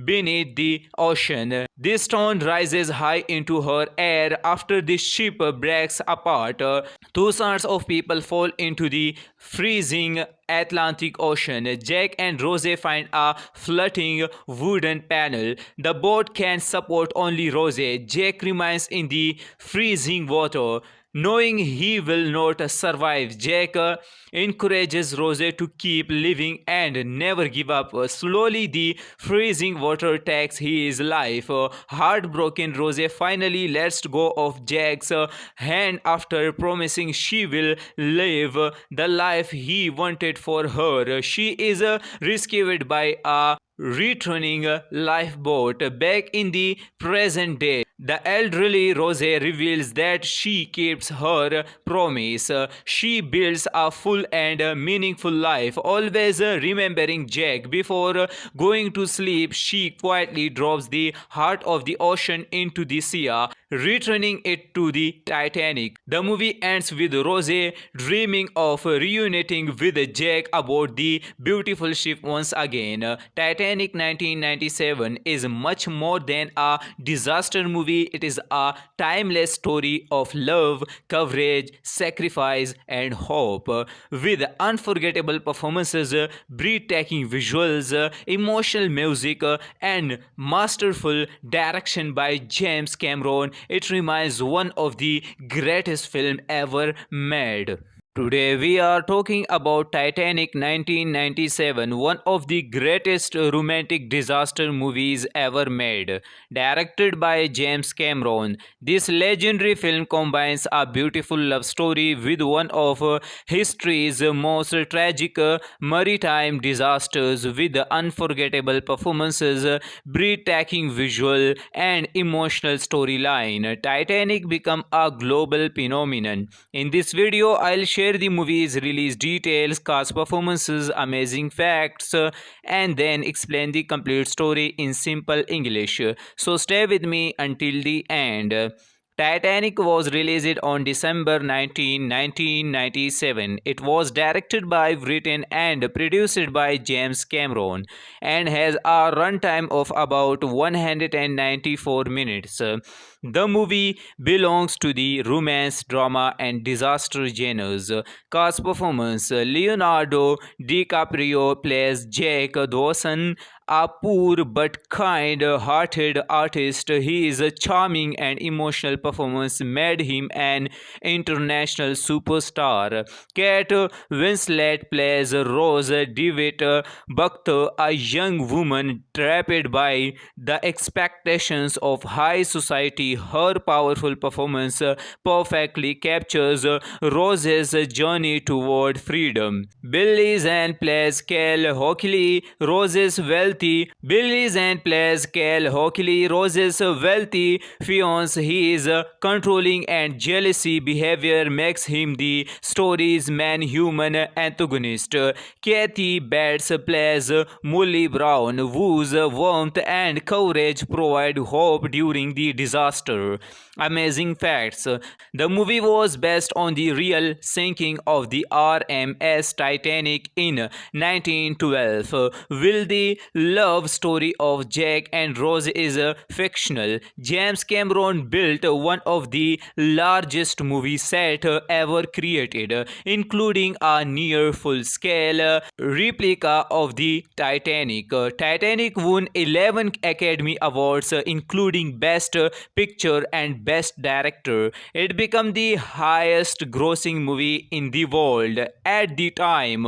beneath the ocean. The stone rises high into her air after the ship breaks apart. Thousands of people fall into the freezing Atlantic Ocean. Jack and Rose find a floating wooden panel. The boat can support only Rose. Jack remains in the freezing water. Knowing he will not survive, Jack encourages Rose to keep living and never give up. Slowly, the freezing water takes his life. Heartbroken, Rose finally lets go of Jack's hand after promising she will live the life he wanted for her. She is rescued by a returning lifeboat. Back in the present day, the elderly Rose reveals that she keeps her promise. She builds a full and meaningful life, always remembering Jack. Before going to sleep, she quietly drops the heart of the ocean into the sea, returning it to the Titanic. The movie ends with Rose dreaming of reuniting with Jack aboard the beautiful ship once again. Titanic 1997 is much more than a disaster movie. It is a timeless story of love, courage, sacrifice, and hope. With unforgettable performances, breathtaking visuals, emotional music, and masterful direction by James Cameron, it remains one of the greatest films ever made. Today we are talking about Titanic 1997, one of the greatest romantic disaster movies ever made. Directed by James Cameron, this legendary film combines a beautiful love story with one of history's most tragic maritime disasters, with unforgettable performances, breathtaking visual, and emotional storyline. Titanic became a global phenomenon. In this video, I'll share the movie's release details, cast performances, amazing facts, and then explain the complete story in simple English. So stay with me until the end. Titanic was released on December 19, 1997. It was directed by written and produced by James Cameron and has a runtime of about 194 minutes. The movie belongs to the romance, drama, and disaster genres. Cast performance: Leonardo DiCaprio plays Jack Dawson, a poor but kind-hearted artist. His charming and emotional performance made him an international superstar. Kate Winslet plays Rose DeWitt Buckter, a young woman trapped by the expectations of high society. Her powerful performance perfectly captures Rose's journey toward freedom. Billy Zane plays Cal Hockley, Rose's wealthy fiance. His controlling and jealousy behavior makes him the story's main human antagonist. Kathy Bates plays Molly Brown, whose warmth and courage provide hope during the disaster. Amazing facts: the movie was based on the real sinking of the RMS Titanic in 1912. While the love story of Jack and Rose is fictional, James Cameron built one of the largest movie set ever created, including a near full-scale replica of the Titanic. Titanic won 11 Academy Awards, including Best Picture and Best Director. It became the highest grossing movie in the world at the time,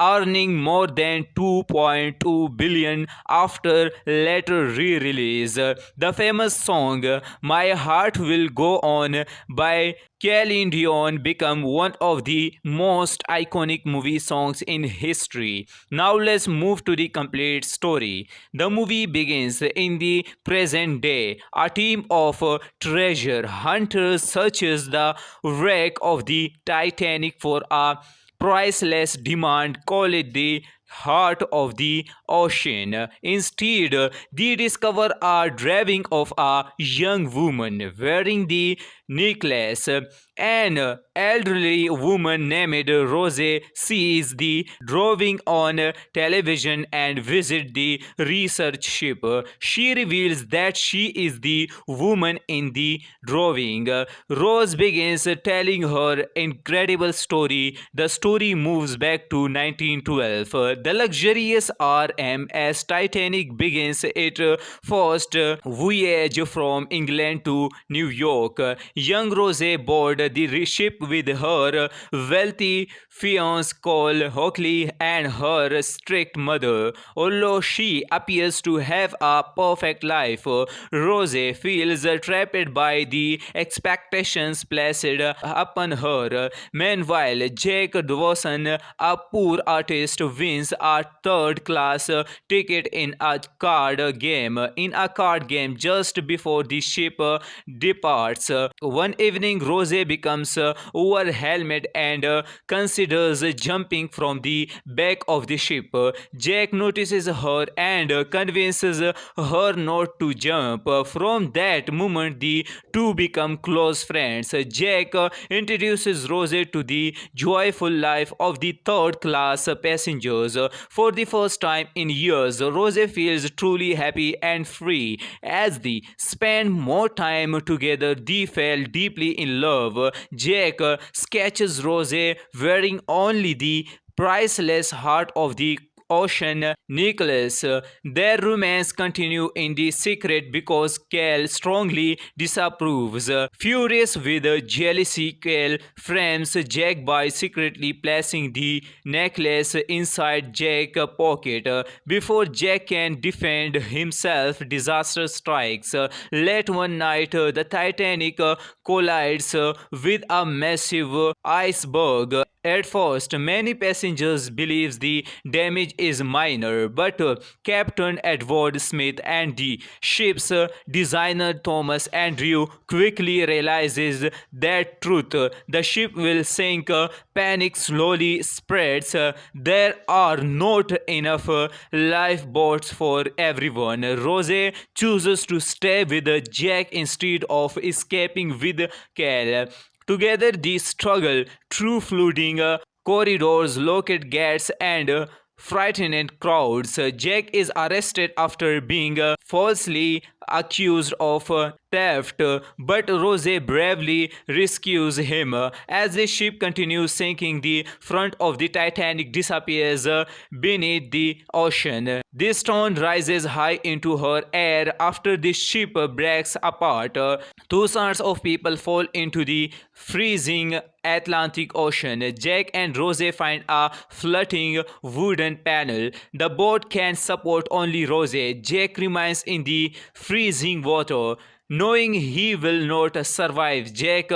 earning more than $2.2 billion after later re-release. The famous song My Heart Will Go On by Celine Dion became one of the most iconic movie songs in history. Now let's move to the complete story. The movie begins in the present day. A team of treasure hunters searches the wreck of the Titanic for a priceless diamond, call it the heart of the ocean. Instead, they discover a drawing of a young woman wearing the necklace. An elderly woman named Rose sees the drawing on television and visits the research ship. She reveals that she is the woman in the drawing. Rose begins telling her incredible story. The story moves back to 1912. The luxurious RMS Titanic begins its first voyage from England to New York. Young Rose board the ship with her wealthy fiance Cole Hockley and her strict mother. Although she appears to have a perfect life, Rose feels trapped by the expectations placed upon her. Meanwhile, Jack Dawson, a poor artist, wins a third-class ticket in a card game. Just before the ship departs. One evening, Rose becomes overwhelmed and considers jumping from the back of the ship. Jack notices her and convinces her not to jump. From that moment, the two become close friends. Jack introduces Rose to the joyful life of the third class passengers. For the first time in years, Rose feels truly happy and free. As they spend more time together, they fall deeply in love. Jack sketches Rose wearing only the priceless heart of the ocean necklace. Their romance continue in the secret because Cal strongly disapproves. Furious with jealousy, Cal frames Jack by secretly placing the necklace inside Jack's pocket. Before Jack can defend himself, disaster strikes. Late one night, the Titanic collides with a massive iceberg. At first, many passengers believe the damage is minor, but Captain Edward Smith and the ship's designer Thomas Andrew quickly realizes that truth. The ship will sink. Panic slowly spreads. There are not enough lifeboats for everyone. Rose chooses to stay with Jack instead of escaping with Cal. Together, they struggle through flooding corridors, locked gates, and frightened crowds. Jack is arrested after being falsely accused of theft, but Rose bravely rescues him. As the ship continues sinking, the front of the Titanic disappears beneath the ocean. The stone rises high into her air after the ship breaks apart. Thousands of people fall into the freezing Atlantic Ocean. Jack and Rose find a floating wooden panel. The boat can support only Rose. Jack remains in the freezing water. Knowing he will not survive, Jack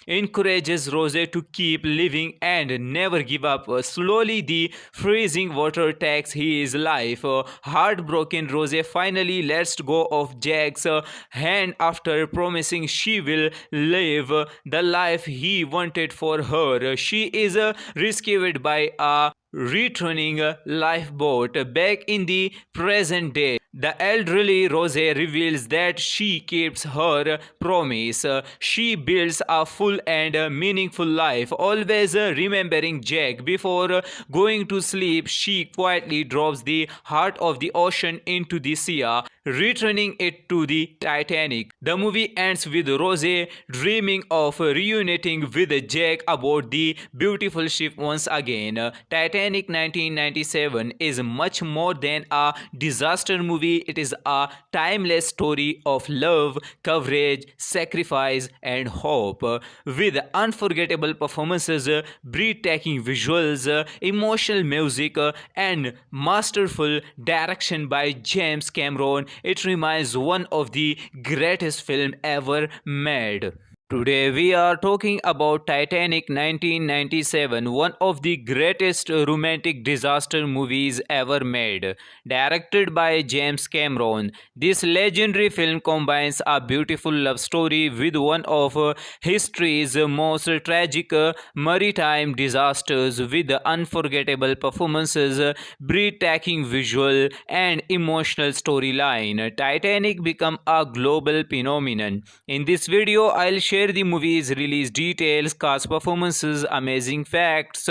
encourages Rose to keep living and never give up. Slowly, the freezing water takes his life. Heartbroken, Rose finally lets go of Jack's hand after promising she will live the life he wanted for her. She is rescued by a returning lifeboat. Back in the present day, the elderly Rose reveals that she keeps her promise. She builds a full and meaningful life, always remembering Jack. Before going to sleep, she quietly drops the heart of the ocean into the sea, returning it to the Titanic. The movie ends with Rose dreaming of reuniting with Jack aboard the beautiful ship once again. Titanic 1997 is much more than a disaster movie. It is a timeless story of love, courage, sacrifice, and hope. With unforgettable performances, breathtaking visuals, emotional music, and masterful direction by James Cameron, it remains one of the greatest films ever made. Today we are talking about Titanic 1997, one of the greatest romantic disaster movies ever made. Directed by James Cameron, this legendary film combines a beautiful love story with one of history's most tragic maritime disasters with unforgettable performances, breathtaking visual and emotional storyline. Titanic became a global phenomenon. In this video, I'll share the movie's release details, cast performances, amazing facts,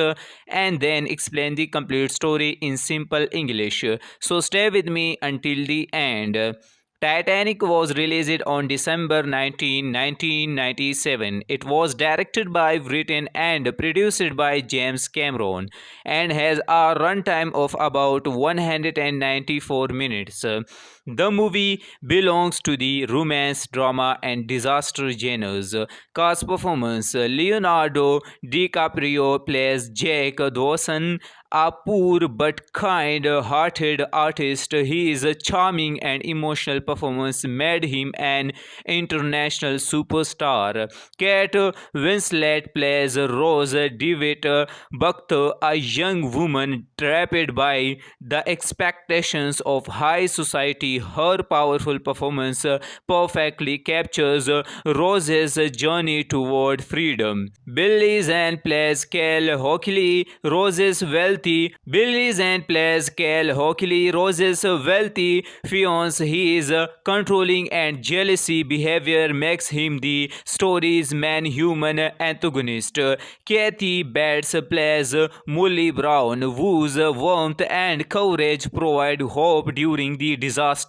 and then explain the complete story in simple English. So stay with me until the end. Titanic was released on December 19, 1997. It was directed by written and produced by James Cameron and has a runtime of about 194 minutes. The movie belongs to the romance, drama, and disaster genres. Cast performance: Leonardo DiCaprio plays Jack Dawson, a poor but kind hearted artist. His charming and emotional performance made him an international superstar. Kate Winslet plays Rose DeWitt Buckth, a young woman trapped by the expectations of high society. Her powerful performance perfectly captures Rose's journey toward freedom. Billy Zane plays Cal Hockley, Rose's wealthy fiance. His controlling and jealousy behavior makes him the story's main human antagonist. Kathy Bates plays Molly Brown, whose warmth and courage provide hope during the disaster.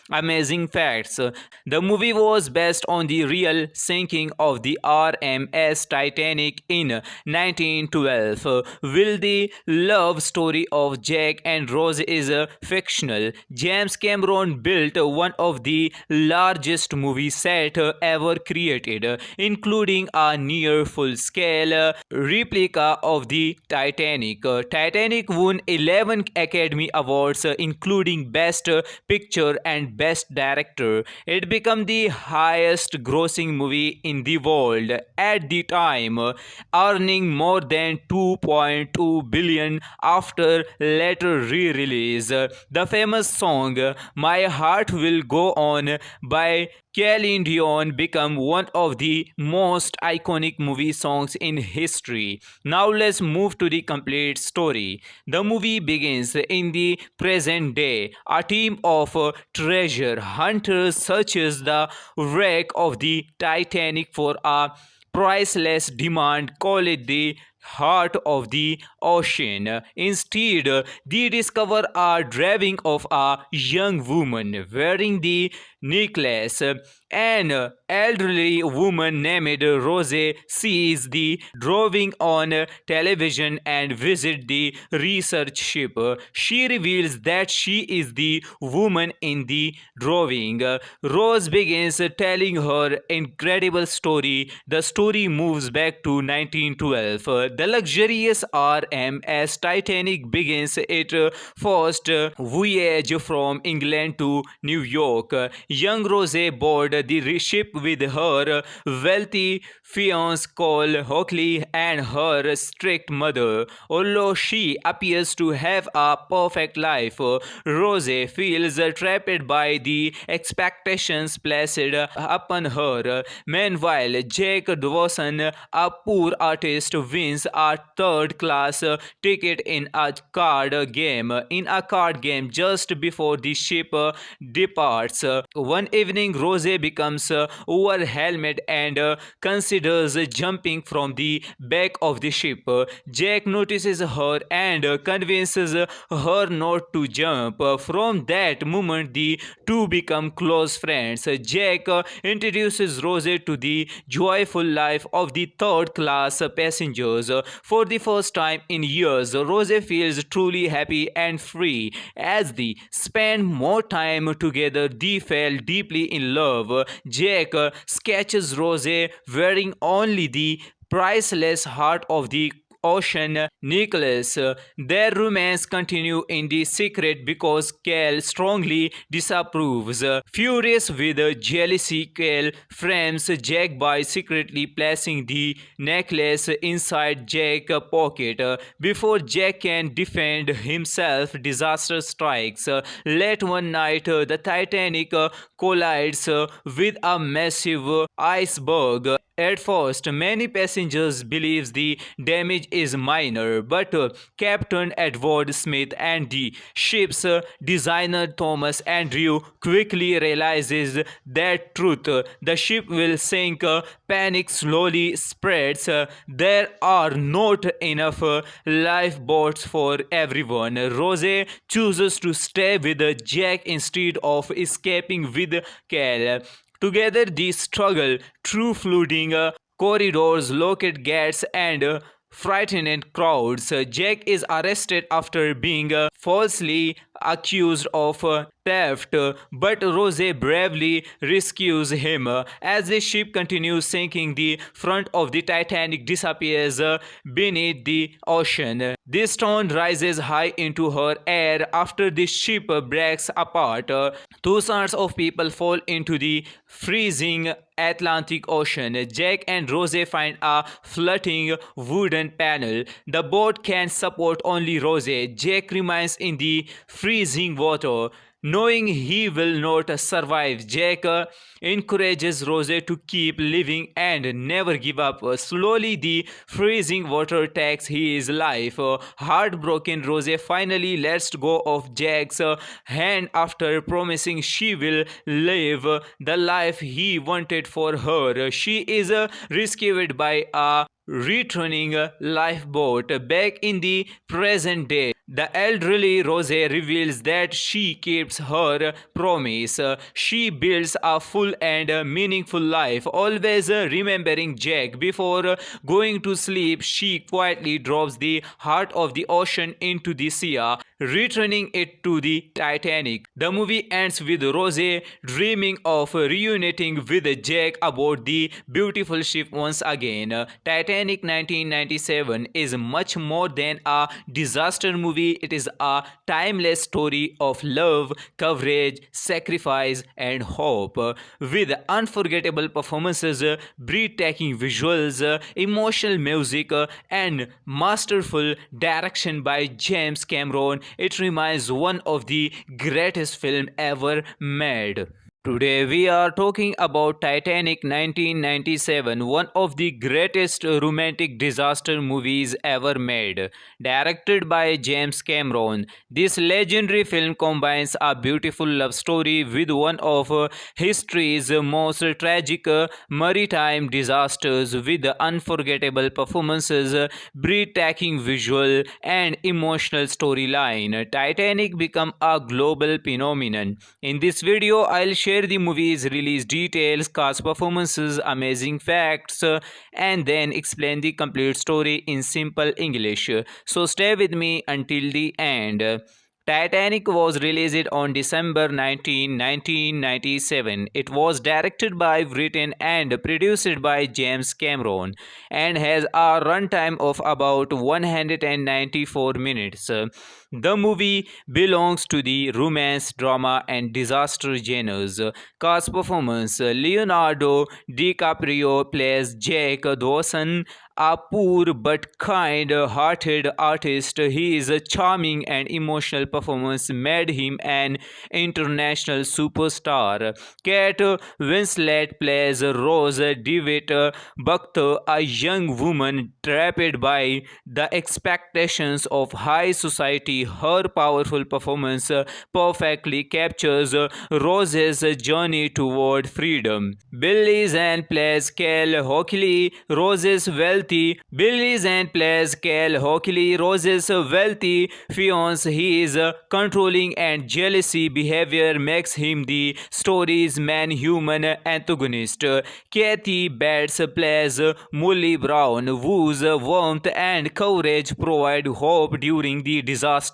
Amazing facts: the movie was based on the real sinking of the RMS Titanic in 1912. While the love story of Jack and Rose is fictional, James Cameron built one of the largest movie sets ever created, including a near full-scale replica of the Titanic. Titanic won 11 Academy Awards, including Best Picture and Best Director. It became the highest grossing movie in the world at the time, earning more than 2.2 billion after later re-release. The famous song My Heart Will Go On by Celine Dion became one of the most iconic movie songs in history. Now let's move to the complete story. The movie begins in the present day. A team of treasure hunters searches the wreck of the Titanic for a priceless diamond. Call it the heart of the ocean. Instead, they discover a drawing of a young woman wearing the necklace. An elderly woman named Rose sees the drawing on television and visits the research ship. She reveals that she is the woman in the drawing. Rose begins telling her incredible story. The story moves back to 1912. The luxurious RMS Titanic begins its first voyage from England to New York. Young Rose board the ship with her wealthy fiance Cole Hockley and her strict mother. Although she appears to have a perfect life, Rose feels trapped by the expectations placed upon her. Meanwhile, Jack Dawson, a poor artist, wins a third-class ticket in a card game just before the ship departs. One evening, Rose becomes overwhelmed and considers jumping from the back of the ship. Jack notices her and convinces her not to jump. From that moment, the two become close friends. Jack introduces Rose to the joyful life of the third class passengers. For the first time in years, Rose feels truly happy and free. As they spend more time together, they fall deeply in love. Jack sketches Rose wearing only the priceless heart of the Ocean Nicholas. Their romance continue in the secret because Cal strongly disapproves. Furious with jealousy, Cal frames Jack by secretly placing the necklace inside Jack's pocket. Before Jack can defend himself, disaster strikes. Late one night, the Titanic collides with a massive iceberg. At first, many passengers believe the damage is minor, but Captain Edward Smith and the ship's designer Thomas Andrew quickly realizes that truth. The ship will sink. Panic slowly spreads. There are not enough lifeboats for everyone. Rose chooses to stay with Jack instead of escaping with Cal. Together, they struggle through flooding corridors, locked gates, and frightened crowds. Jack is arrested after being falsely accused of theft, but Rose bravely rescues him. As the ship continues sinking, the front of the Titanic disappears beneath the ocean. The stone rises high into her air after the ship breaks apart. Thousands of people fall into the freezing Atlantic Ocean. Jack and Rose find a floating wooden panel. The boat can support only Rose. Jack remains in the freezing water. Knowing he will not survive, Jack encourages Rose to keep living and never give up. Slowly, the freezing water takes his life. Heartbroken, Rose finally lets go of Jack's hand after promising she will live the life he wanted for her. She is rescued by a returning lifeboat. Back in the present day, the elderly Rose reveals that she keeps her promise. She builds a full and meaningful life, always remembering Jack. Before going to sleep, she quietly drops the heart of the ocean into the sea, returning it to the Titanic. The movie ends with Rose dreaming of reuniting with Jack aboard the beautiful ship once again. Titanic 1997 is much more than a disaster movie. It is a timeless story of love, courage, sacrifice, and hope. With unforgettable performances, breathtaking visuals, emotional music, and masterful direction by James Cameron, it remains one of the greatest films ever made. Today we are talking about Titanic 1997, one of the greatest romantic disaster movies ever made. Directed by James Cameron, this legendary film combines a beautiful love story with one of history's most tragic maritime disasters, with unforgettable performances, breathtaking visual, and emotional storyline. Titanic became a global phenomenon. In this video, I'll share the movie's release details, cast performances, amazing facts, and then explain the complete story in simple English. So stay with me until the end. Titanic was released on December 19, 1997. It was directed by written and produced by James Cameron and has a runtime of about 194 minutes. The movie belongs to the romance, drama, and disaster genres. Cast performance: Leonardo DiCaprio plays Jack Dawson, a poor but kind-hearted artist. His charming and emotional performance made him an international superstar. Kate Winslet plays Rose DeWitt Buckter, a young woman trapped by the expectations of high society. Her powerful performance perfectly captures Rose's journey toward freedom. Billy Zane plays Cal Hockley, Rose's wealthy fiance. His controlling and jealousy behavior makes him the story's main human antagonist. Kathy Bates plays Molly Brown, whose warmth and courage provide hope during the disaster.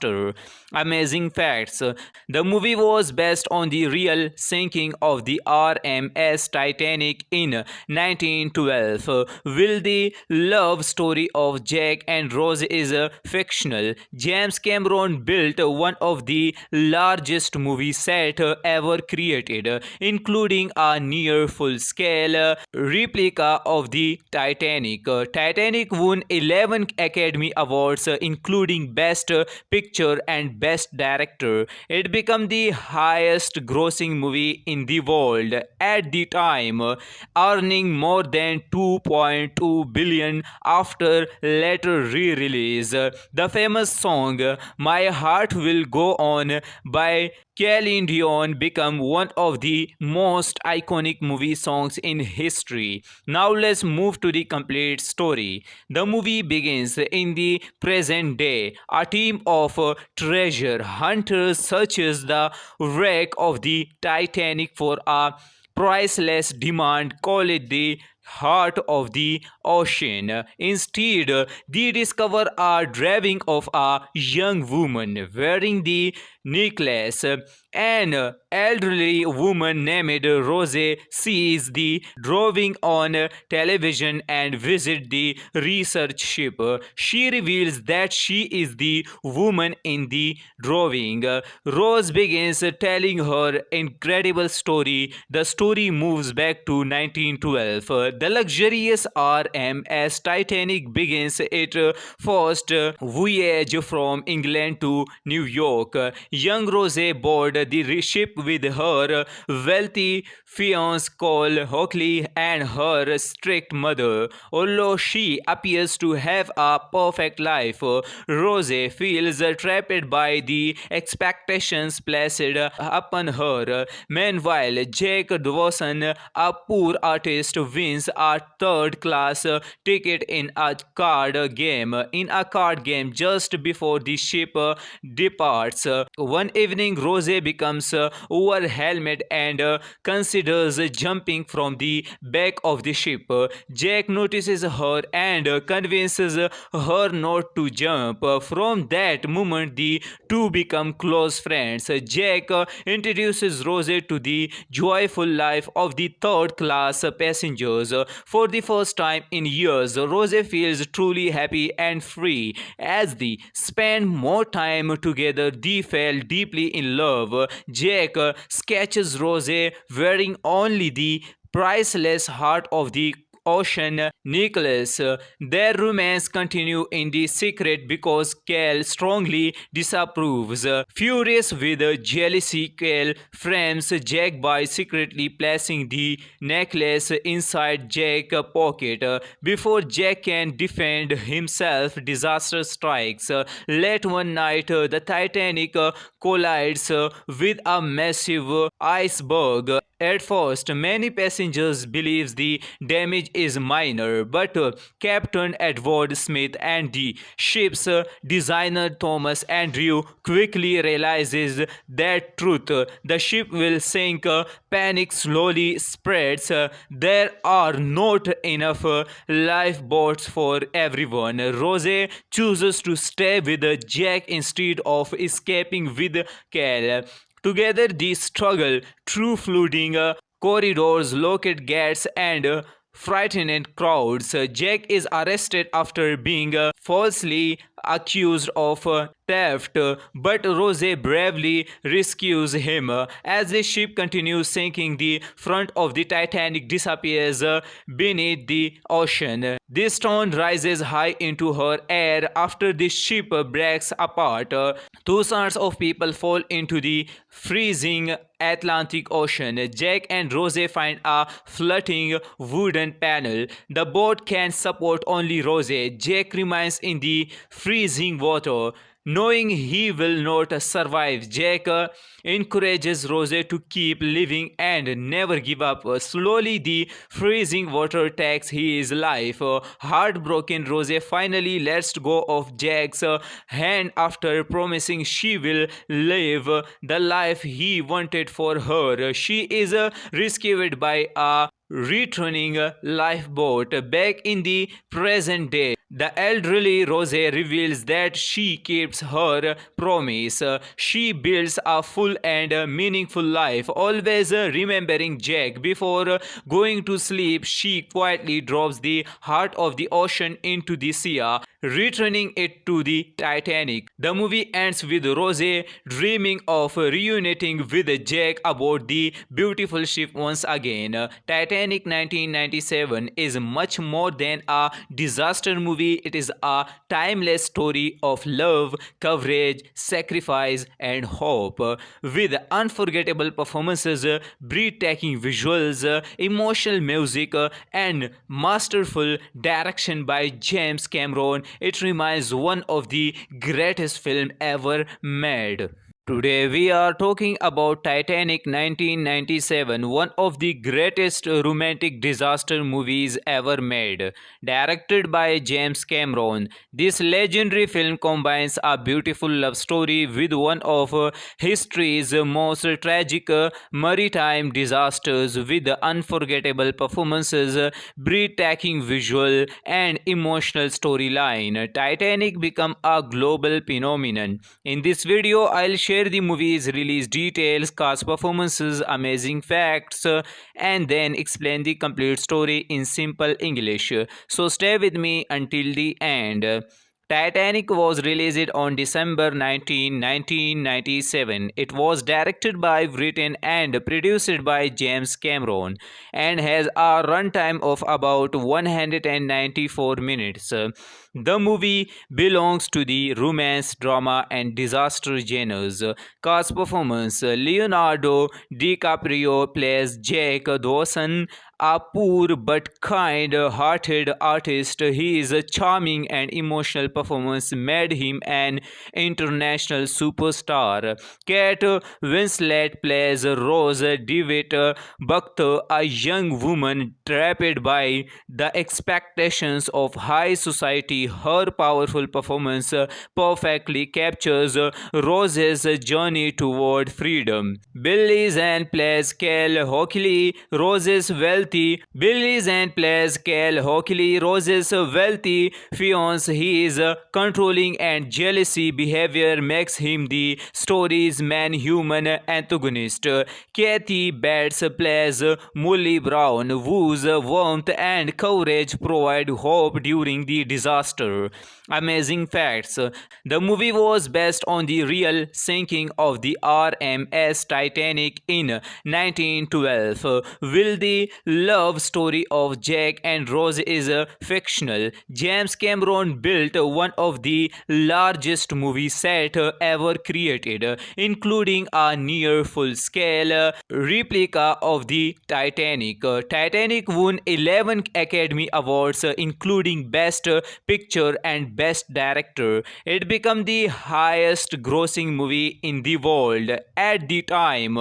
Amazing facts: the movie was based on the real sinking of the RMS Titanic in 1912. While the love story of Jack and Rose is fictional. James Cameron built one of the largest movie set ever created, including a near full-scale replica of the Titanic. Titanic won 11 Academy Awards, including Best Picture and Best Director. It became the highest-grossing movie in the world at the time, earning more than 2.2 billion after later re-release. The famous song "My Heart Will Go On" by Celine Dion became one of the most iconic movie songs in history. Now let's move to the complete story. The movie begins in the present day. A team of treasure hunters searches the wreck of the Titanic for a priceless diamond. Call it the heart of the ocean. Instead, they discover a drawing of a young woman wearing the necklace. An elderly woman named Rose sees the drawing on television and visits the research ship. She reveals that she is the woman in the drawing. Rose begins telling her incredible story. The story moves back to 1912. The luxurious RMS Titanic begins its first voyage from England to New York. Young Rose board the ship with her wealthy fiancé Cole Hockley and her strict mother. Although she appears to have a perfect life, Rose feels trapped by the expectations placed upon her. Meanwhile, Jack Dawson, a poor artist, wins a third-class ticket in a card game. Just before the ship departs. One evening, Rose becomes overwhelmed and considers jumping from the back of the ship. Jack notices her and convinces her not to jump. From that moment, the two become close friends. Jack introduces Rose to the joyful life of the third-class passengers. For the first time in years, Rose feels truly happy and free. As they spend more time together, they fall deeply in love. Jack sketches Rose wearing only the priceless heart of the ocean necklace. Their romance continue in the secret because Cal strongly disapproves. Furious with jealousy, Cal frames Jack by secretly placing the necklace inside Jack's pocket. Before Jack can defend himself, disaster strikes. Late one night, the Titanic collides with a massive iceberg. At first, many passengers believe the damage is minor, but Captain Edward Smith and the ship's designer Thomas Andrew quickly realizes that truth. The ship will sink. Panic slowly spreads. There are not enough lifeboats for everyone. Rose chooses to stay with Jack instead of escaping with Cal. Together, they struggle through flooding corridors, locked gates, and frightened crowds. Jack is arrested after being falsely accused of theft, but Rose bravely rescues him. As the ship continues sinking, the front of the Titanic disappears beneath the ocean. This stone rises high into her air after the ship breaks apart. Thousands of people fall into the freezing Atlantic Ocean. Jack and Rose find a floating wooden panel. The boat can support only Rose. Jack remains in the freezing water, knowing he will not survive. Jack encourages Rose to keep living and never give up. Slowly, the freezing water takes his life. Heartbroken, Rose finally lets go of Jack's hand after promising she will live the life he wanted for her. She is rescued by a returning a lifeboat back in the present day. The elderly Rose reveals that she keeps her promise. She builds a full and meaningful life, always remembering Jack. Before going to sleep, she quietly drops the heart of the ocean into the sea, returning it to the Titanic. The movie ends with Rose dreaming of reuniting with Jack aboard the beautiful ship once again. Titanic 1997 is much more than a disaster movie. It is a timeless story of love, courage, sacrifice, and hope. With unforgettable performances, breathtaking visuals, emotional music, and masterful direction by James Cameron, it remains one of the greatest films ever made. Today we are talking about Titanic 1997, one of the greatest romantic disaster movies ever made. Directed by James Cameron, this legendary film combines a beautiful love story with one of history's most tragic maritime disasters, with unforgettable performances, breathtaking visual, and emotional storyline. Titanic became a global phenomenon. In this video, I'll share the movie's release details, cast performances, amazing facts, and then explain the complete story in simple English. So stay with me until the end. Titanic was released on December 19, 1997. It was directed by written and produced by James Cameron and has a runtime of about 194 minutes. The movie belongs to the romance, drama, and disaster genres. Cast performance: Leonardo DiCaprio plays Jack Dawson, a poor but kind-hearted artist. His charming and emotional performance made him an international superstar. Kate Winslet plays Rose DeWitt Buckter, a young woman trapped by the expectations of high society. Her powerful performance perfectly captures Rose's journey toward freedom. Billy Zane plays Cal Hockley, Rose's wealthy fiance. His controlling and jealousy behavior makes him the story's main human antagonist. Kathy Bates plays Molly Brown, whose warmth and courage provide hope during the disaster. Amazing facts: the movie was based on the real sinking of the RMS Titanic in 1912. While the love story of Jack and Rose is fictional, James Cameron built one of the largest movie set ever created, including a near full-scale replica of the Titanic. Titanic won 11 Academy Awards, including Best Picture and Best Director. It became the highest grossing movie in the world at the time,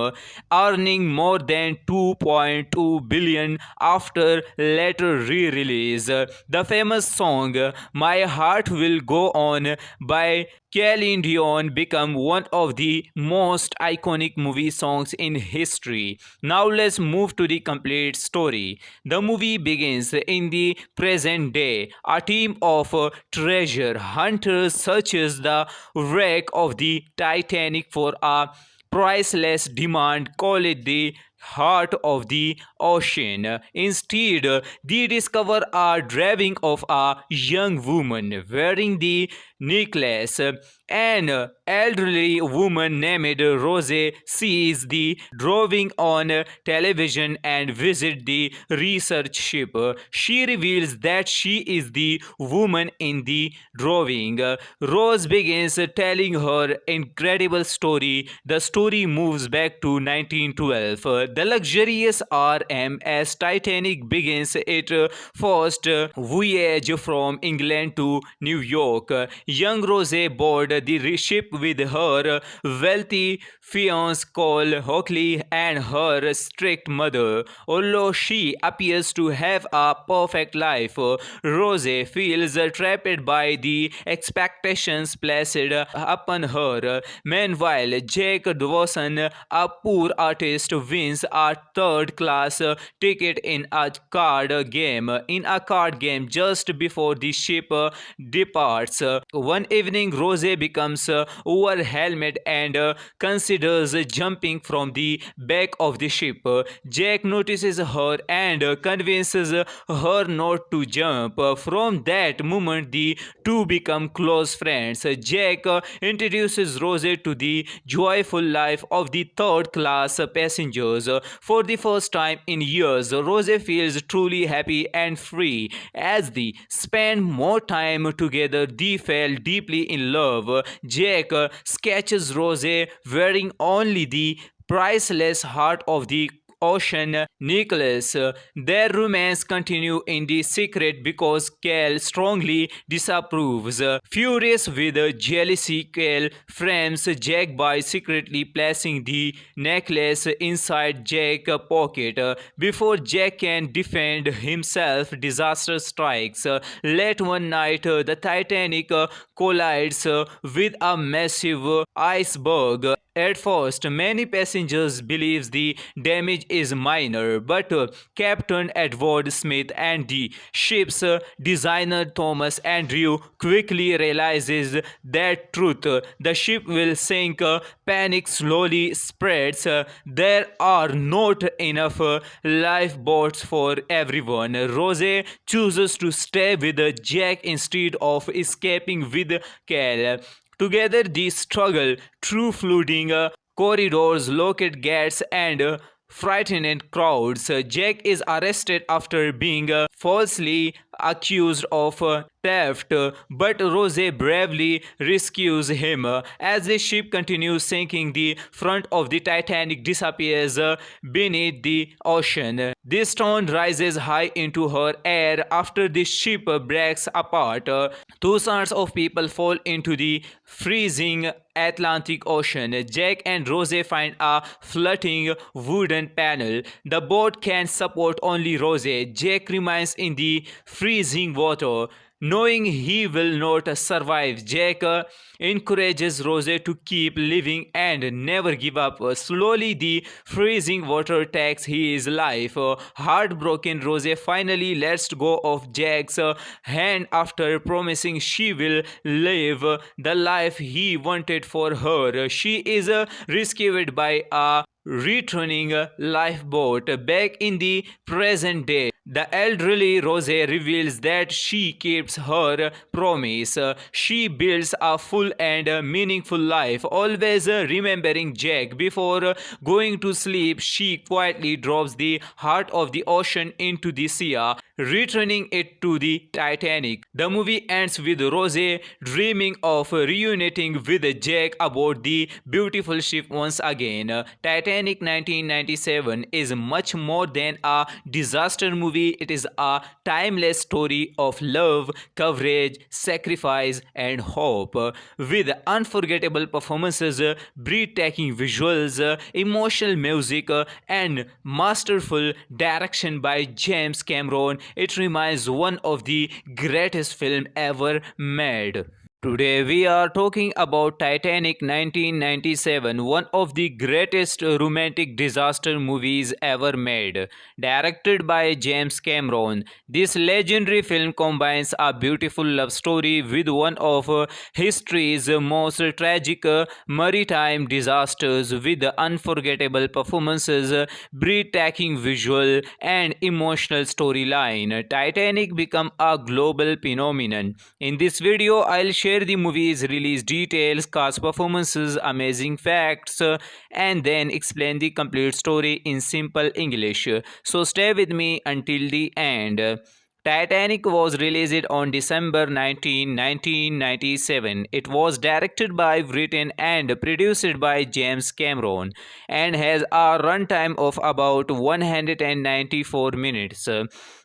earning more than 2.2 billion after later re-release. The famous song My Heart Will Go On by Celine Dion became one of the most iconic movie songs in history. Now let's move to the complete story. The movie begins in the present day. A team of treasure hunters searches the wreck of the Titanic for a priceless diamond. Call it the heart of the ocean. Instead, they discover a drawing of a young woman wearing the necklace. An elderly woman named Rose sees the drawing on television and visits the research ship. She reveals that she is the woman in the drawing. Rose begins telling her incredible story. The story moves back to 1912. The luxurious RMS Titanic begins its first voyage from England to New York. Young Rose board the ship with her wealthy fiance Cole Hockley and her strict mother. Although she appears to have a perfect life, Rose feels trapped by the expectations placed upon her. Meanwhile, Jack Dawson, a poor artist, wins wins a third-class ticket in a card game. In a card game, just before the ship departs, one evening Rose becomes over helmet and considers jumping from the back of the ship. Jack notices her and convinces her not to jump. From that moment, the two become close friends. Jack introduces Rose to the joyful life of the third class passengers. For the first time in years, Rose feels truly happy and free. As they spend more time together, they fell deeply in love. Jack sketches Rose wearing only the priceless heart of the ocean necklace. Their romance continue in the secret because Cal strongly disapproves. Furious with jealousy, Cal frames Jack by secretly placing the necklace inside Jack's pocket. Before Jack can defend himself, disaster strikes. Late one night, the Titanic collides with a massive iceberg. At first, many passengers believe the damage is minor, but Captain Edward Smith and the ship's designer Thomas Andrew quickly realizes that truth. The ship will sink. Panic slowly spreads. There are not enough lifeboats for everyone. Rose chooses to stay with Jack instead of escaping with Cal. Together, they struggle through flooding corridors, locked gates, and frightened crowds. Jack is arrested after being falsely accused of theft, but Rose bravely rescues him. As the ship continues sinking, the front of the Titanic disappears beneath the ocean. The stone rises high into her air after the ship breaks apart. Thousands of people fall into the freezing Atlantic Ocean. Jack and Rose find a floating wooden panel. The boat can support only Rose. Jack remains in the freezing water. Knowing he will not survive, Jack encourages Rose to keep living and never give up. Slowly, the freezing water takes his life. Heartbroken, Rose finally lets go of Jack's hand after promising she will live the life he wanted for her. She is rescued by a returning lifeboat. Back in the present day, the elderly Rose reveals that she keeps her promise. She builds a full and meaningful life, always remembering Jack. Before going to sleep, she quietly drops the heart of the ocean into the sea, returning it to the Titanic. The movie ends with Rose dreaming of reuniting with Jack aboard the beautiful ship once again. Titanic 1997 is much more than a disaster movie. It is a timeless story of love, courage, sacrifice, and hope. With unforgettable performances, breathtaking visuals, emotional music, and masterful direction by James Cameron, it remains one of the greatest films ever made. Today we are talking about Titanic 1997, one of the greatest romantic disaster movies ever made. Directed by James Cameron, this legendary film combines a beautiful love story with one of history's most tragic maritime disasters, with unforgettable performances, breathtaking visual, and emotional storyline. Titanic became a global phenomenon. In this video, I'll share the movie's release details, cast performances, amazing facts, and then explain the complete story in simple English. So stay with me until the end. Titanic was released on December 19, 1997. It was directed by written and produced by James Cameron and has a runtime of about 194 minutes.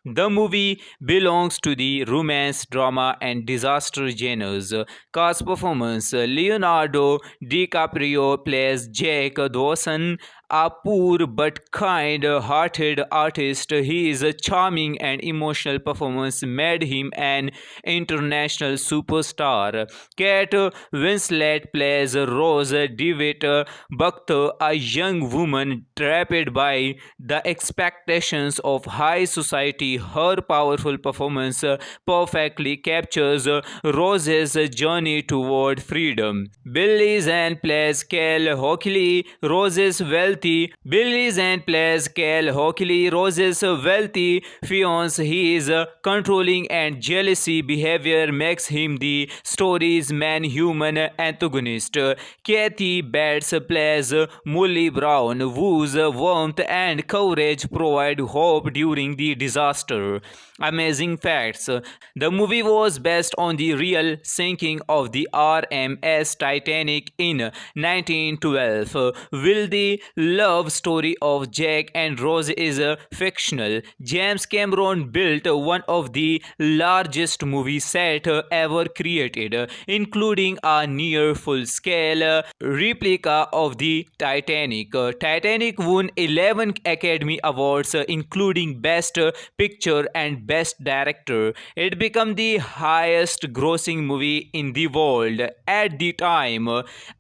The movie belongs to the romance, drama, and disaster genres. Cast performance: Leonardo DiCaprio plays Jack Dawson, a poor but kind-hearted artist. His charming and emotional performance made him an international superstar. Kate Winslet plays Rose DeWitt Buck, a young woman trapped by the expectations of high society. Her powerful performance perfectly captures Rose's journey toward freedom. Billy Zane plays Cal Hockley, Rose's wealthy fiance. His controlling and jealousy behavior makes him the story's main human antagonist. Kathy Bates plays Molly Brown, whose warmth and courage provide hope during the disaster. Amazing facts. The movie was based on the real sinking of the RMS Titanic in 1912. While the love story of Jack and Rose is fictional, James Cameron built one of the largest movie sets ever created, including a near full-scale replica of the Titanic. Titanic won 11 Academy Awards, including Best Picture and Best Director. It became the highest grossing movie in the world at the time,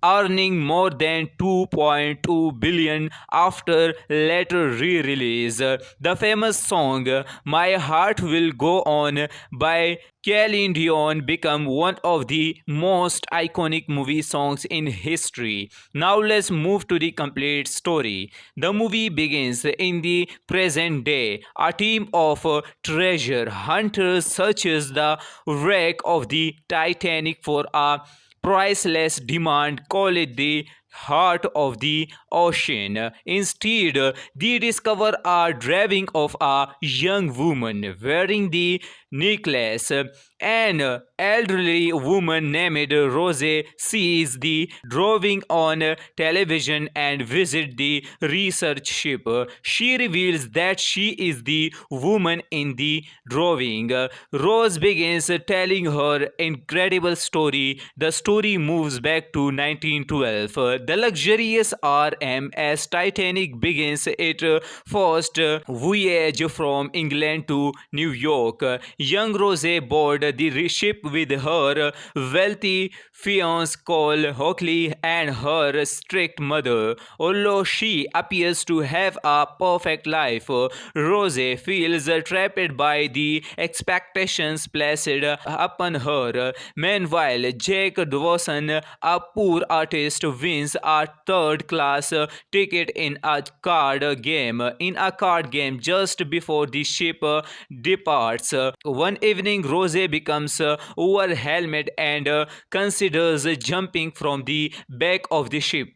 earning more than 2.2 billion after later re-release. The famous song My Heart Will Go On by Celine Dion became one of the most iconic movie songs in history. Now let's move to the complete story. The movie begins in the present day. A team of treasure hunters searches the wreck of the Titanic for a priceless diamond. Call it the heart of the ocean. Instead, they discover a drawing of a young woman wearing the necklace. An elderly woman named Rose sees the drawing on television and visits the research ship. She reveals that she is the woman in the drawing. Rose begins telling her incredible story. The story moves back to 1912. The luxurious RMS Titanic begins its first voyage from England to New York. Young Rose board the ship with her wealthy fiance Cole Hockley and her strict mother. Although she appears to have a perfect life, Rose feels trapped by the expectations placed upon her. Meanwhile, Jack Dawson, a poor artist, wins a third-class ticket in a card game just before the ship departs. One evening, Rose becomes overwhelmed and considers jumping from the back of the ship.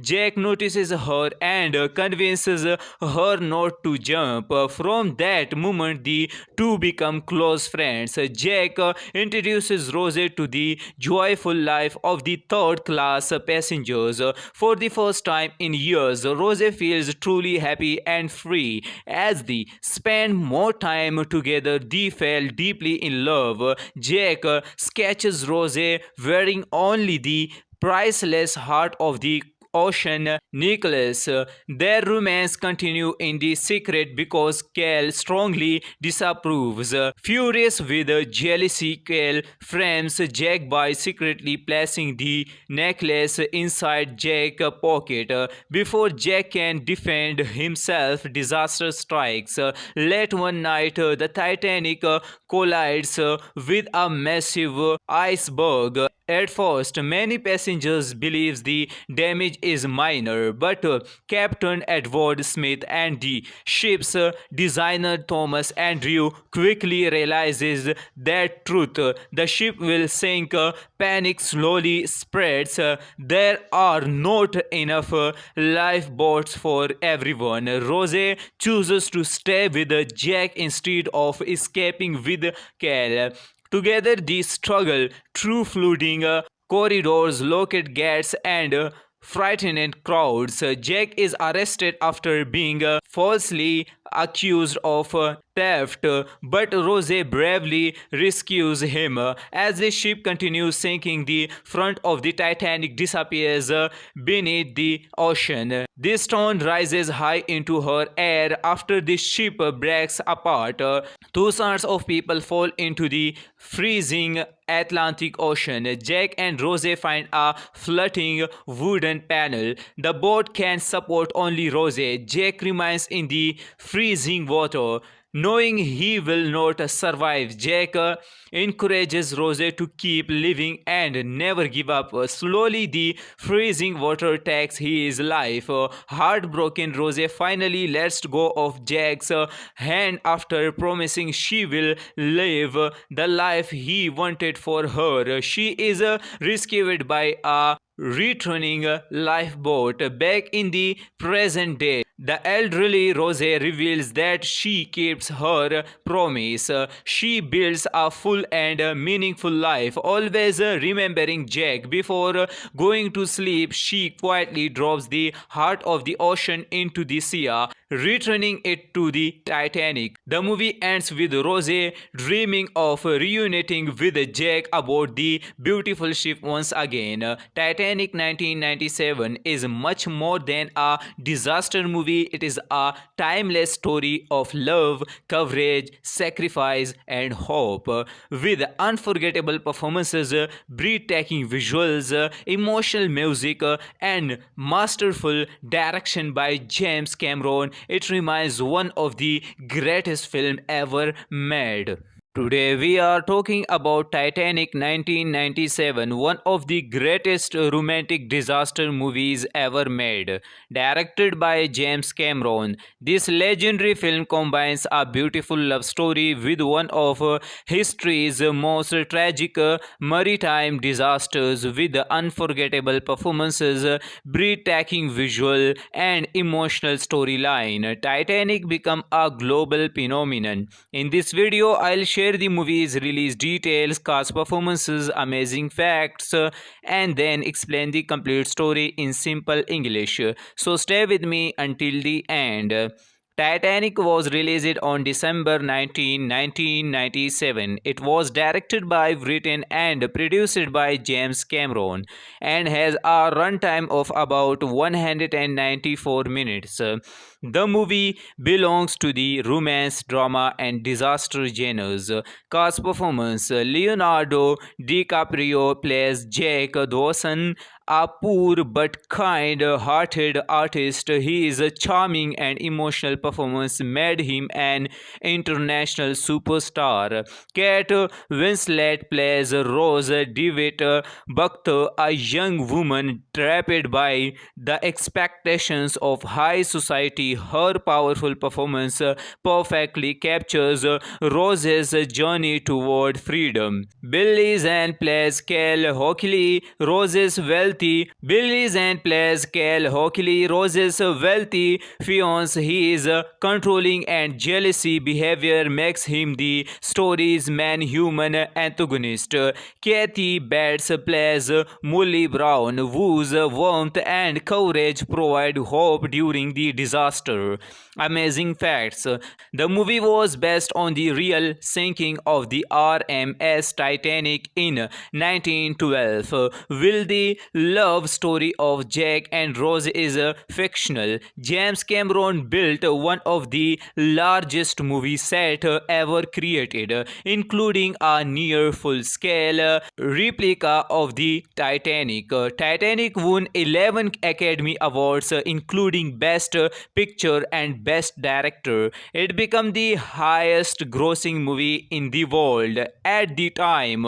Jack notices her and convinces her not to jump. From that moment, the two become close friends. Jack introduces Rose to the joyful life of the third class passengers. For the first time in years, Rose feels truly happy and free. As they spend more time together, they fall deeply in love. Jack sketches Rose wearing only the priceless heart of the ocean necklace. Their romance continue in the secret because Cal strongly disapproves. Furious with jealousy, Cal frames Jack by secretly placing the necklace inside Jack's pocket. Before Jack can defend himself, disaster strikes. Late one night, the Titanic collides with a massive iceberg. At first, many passengers believe the damage is minor, but Captain Edward Smith and the ship's designer Thomas Andrew quickly realizes that truth. The ship will sink. Panic slowly spreads. There are not enough lifeboats for everyone. Rose chooses to stay with Jack instead of escaping with Cal. Together they struggle through flooding corridors, locked gates, and frightened crowds. Jack is arrested after being falsely accused of theft, but Rose bravely rescues him. As the ship continues sinking, the front of the Titanic disappears beneath the ocean. The stone rises high into her air after the ship breaks apart. Thousands of people fall into the freezing Atlantic Ocean. Jack and Rose find a floating wooden panel. The boat can support only Rose. Jack remains in the freezing water. Knowing he will not survive, Jack encourages Rose to keep living and never give up. Slowly, the freezing water takes his life. Heartbroken, Rose finally lets go of Jack's hand after promising she will live the life he wanted for her. She is rescued by a returning lifeboat. Back in the present day, the elderly Rose reveals that she keeps her promise. She builds a full and meaningful life, always remembering Jack. Before going to sleep, she quietly drops the heart of the ocean into the sea, returning it to the Titanic. The movie ends with Rose dreaming of reuniting with Jack aboard the beautiful ship once again. Titanic 1997 is much more than a disaster movie. It is a timeless story of love, courage, sacrifice, and hope. With unforgettable performances, breathtaking visuals, emotional music, and masterful direction by James Cameron, it remains one of the greatest films ever made. Today we are talking about Titanic 1997, one of the greatest romantic disaster movies ever made. Directed by James Cameron, this legendary film combines a beautiful love story with one of history's most tragic maritime disasters, with unforgettable performances, breathtaking visual, and emotional storyline. Titanic became a global phenomenon. In this video, I'll share the movie's release details, cast performances, amazing facts, and then explain the complete story in simple English. So stay with me until the end. Titanic was released on December 19, 1997. It was directed by written and produced by James Cameron and has a runtime of about 194 minutes. The movie belongs to the romance, drama, and disaster genres. Cast performance: Leonardo DiCaprio plays Jack Dawson, a poor but kind-hearted artist. His charming and emotional performance made him an international superstar. Kate Winslet plays Rose DeWitt Buckter, a young woman trapped by the expectations of high society. Her powerful performance perfectly captures Rose's journey toward freedom. Billy Zane plays Cal Hockley, Rose's wealthy fiance. His controlling and jealousy behavior makes him the story's main human antagonist. Kathy Bates plays Molly Brown, whose warmth and courage provide hope during the disaster. Amazing facts: the movie was based on the real sinking of the RMS Titanic in 1912. While the love story of Jack and Rose is fictional, James Cameron built one of the largest movie sets ever created, including a near full-scale replica of the Titanic. Titanic won 11 Academy Awards, including Best Picture and Best Director. It became the highest grossing movie in the world at the time,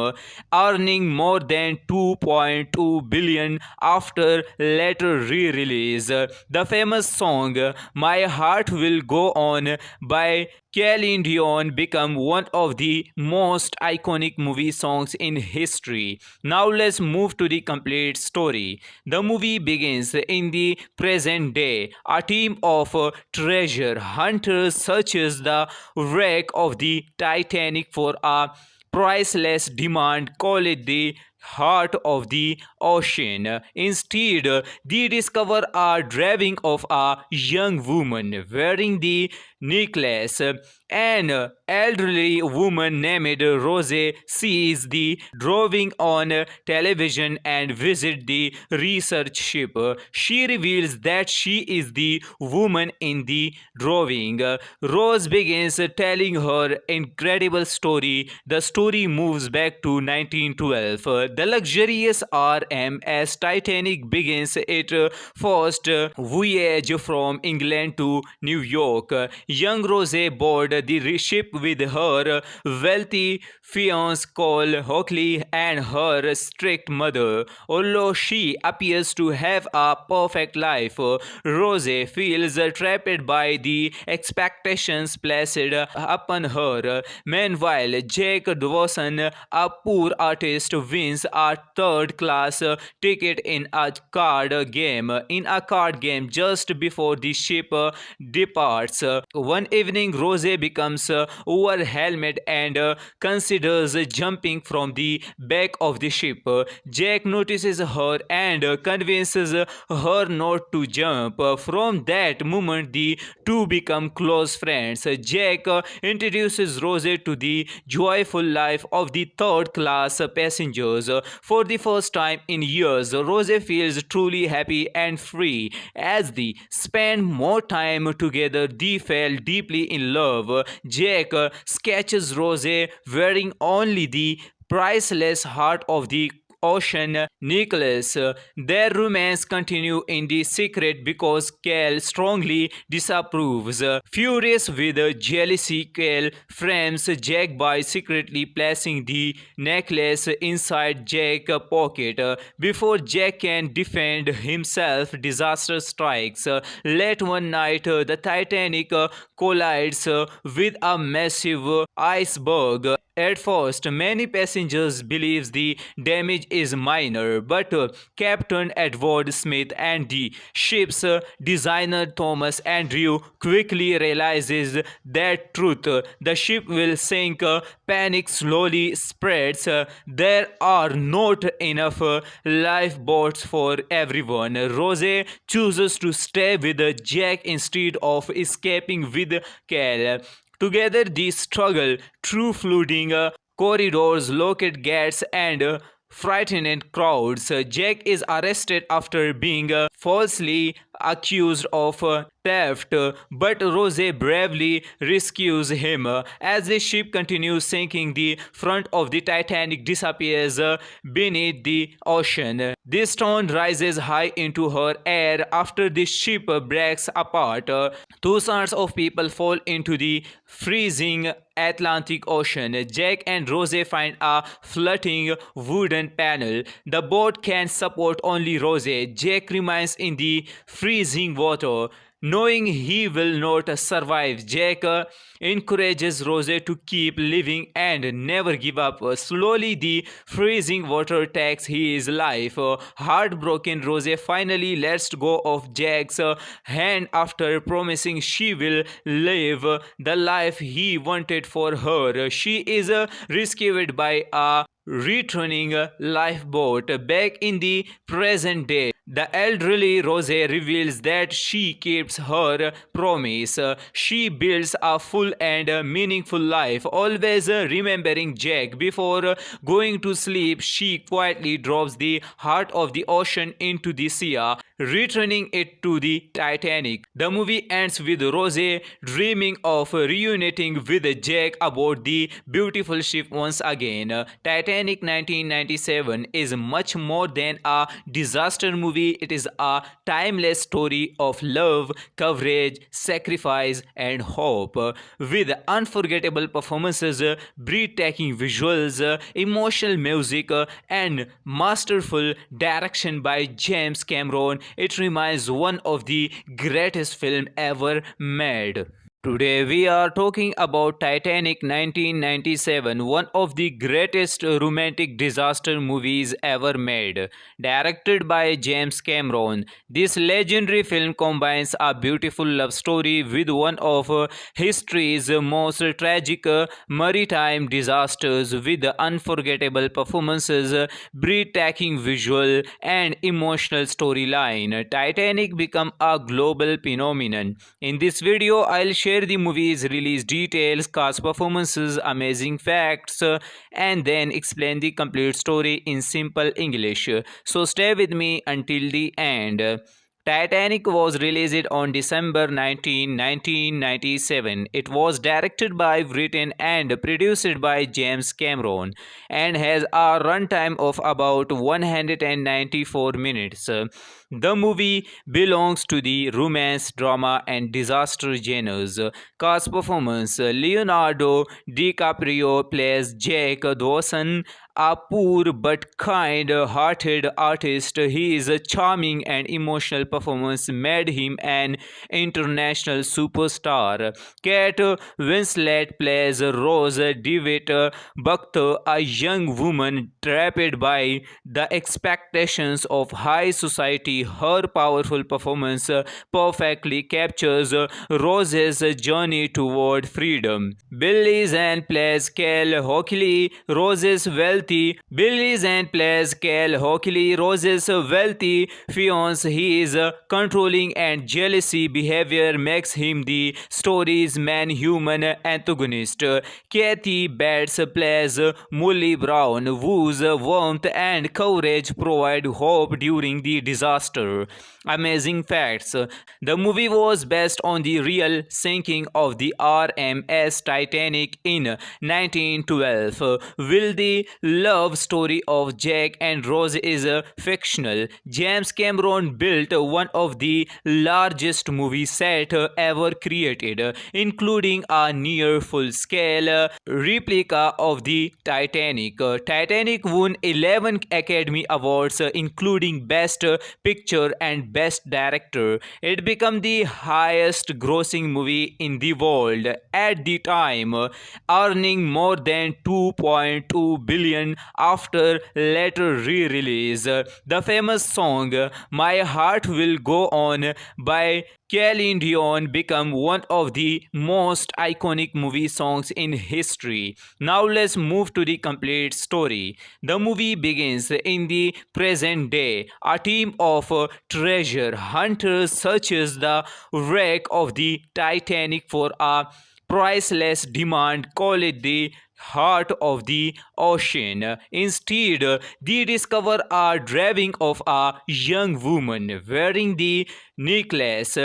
earning more than $2.2 billion after later re-release. The famous song My Heart Will Go On by Celine Dion became one of the most iconic movie songs in history. Now let's move to the complete story. The movie begins in the present day. A team of treasure hunters searches the wreck of the Titanic for a priceless diamond. Call it the heart of the ocean. Instead, they discover a drawing of a young woman wearing the necklace. An elderly woman named Rose sees the drawing on television and visits the research ship. She reveals that she is the woman in the drawing. Rose begins telling her incredible story. The story moves back to 1912. The luxurious RMS Titanic begins its first voyage from England to New York. Young Rose board the ship with her wealthy fiance Cole Hockley and her strict mother. Although she appears to have a perfect life, Rose feels trapped by the expectations placed upon her. Meanwhile, Jack Dawson, a poor artist, wins a third-class ticket in a card game. Just before the ship departs. One evening, Rose becomes overwhelmed and considers jumping from the back of the ship. Jack notices her and convinces her not to jump. From that moment, the two become close friends. Jack introduces Rose to the joyful life of the third class passengers. For the first time in years, Rose feels truly happy and free. As they spend more time together, they fall deeply in love. Jack sketches Rose wearing only the priceless heart of the ocean necklace. Their romance continue in the secret because Cal strongly disapproves. Furious with jealousy, Cal frames Jack by secretly placing the necklace inside Jack's pocket. Before Jack can defend himself, disaster strikes. Late one night, the Titanic collides with a massive iceberg. At first, many passengers believe the damage is minor, but Captain Edward Smith and the ship's designer Thomas Andrew quickly realizes that truth. The ship will sink. Panic slowly spreads. There are not enough lifeboats for everyone. Rose chooses to stay with Jack instead of escaping with Cal. Together, they struggle through flooding corridors, locked gates, and frightened crowds. Jack is arrested after being falsely accused of theft, but Rose bravely rescues him. As the ship continues sinking, the front of the Titanic disappears beneath the ocean. This stone rises high into her air after the ship breaks apart. Thousands of people fall into the freezing Atlantic Ocean. Jack and Rose find a floating wooden panel. The boat can support only Rose. Jack remains in the freezing water. Knowing he will not survive, Jack encourages Rose to keep living and never give up. Slowly, the freezing water takes his life. Heartbroken, Rose finally lets go of Jack's hand after promising she will live the life he wanted for her. She is rescued by a returning lifeboat. Back in the present day, the elderly Rose reveals that she keeps her promise. She builds a full and meaningful life, always remembering Jack. Before going to sleep, she quietly drops the heart of the ocean into the sea, returning it to the Titanic. The movie ends with Rose dreaming of reuniting with Jack aboard the beautiful ship once again. Titanic 1997 is much more than a disaster movie. It is a timeless story of love, courage, sacrifice, and hope. With unforgettable performances, breathtaking visuals, emotional music, and masterful direction by James Cameron, it remains one of the greatest films ever made. Today we are talking about Titanic 1997, one of the greatest romantic disaster movies ever made. Directed by James Cameron, this legendary film combines a beautiful love story with one of history's most tragic maritime disasters with unforgettable performances, breathtaking visual and emotional storyline. Titanic became a global phenomenon. In this video, I'll share the movie's release details, cast performances, amazing facts, and then explain the complete story in simple English. So stay with me until the end. Titanic was released on December 19, 1997. It was directed by written and produced by James Cameron and has a runtime of about 194 minutes. The movie belongs to the romance, drama, and disaster genres. Cast performance: Leonardo DiCaprio plays Jack Dawson, a poor but kind hearted artist. His charming and emotional performance made him an international superstar. Kate Winslet plays Rose DeWitt Buckter, a young woman trapped by the expectations of high society. Her powerful performance perfectly captures Rose's journey toward freedom. Billy Zane plays Cal Hockley, Rose's wealthy fiance. His controlling and jealousy behavior makes him the story's main human antagonist. Kathy Bates plays Molly Brown, whose warmth and courage provide hope during the disaster. Amazing facts: the movie was based on the real sinking of the RMS Titanic in 1912. While the love story of Jack and Rose is fictional, James Cameron built one of the largest movie set ever created, including a near full-scale replica of the Titanic. Titanic won 11 Academy Awards, including Best Picture and Best Director. It became the highest grossing movie in the world at the time, earning more than 2.2 billion after later re-release. The famous song My Heart Will Go On by Celine Dion became one of the most iconic movie songs in history. Now let's move to the complete story. The movie begins in the present day. A team of treasure hunters searches the wreck of the Titanic for a priceless diamond. Call it the heart of the ocean. Instead, they discover a drawing of a young woman wearing the necklace.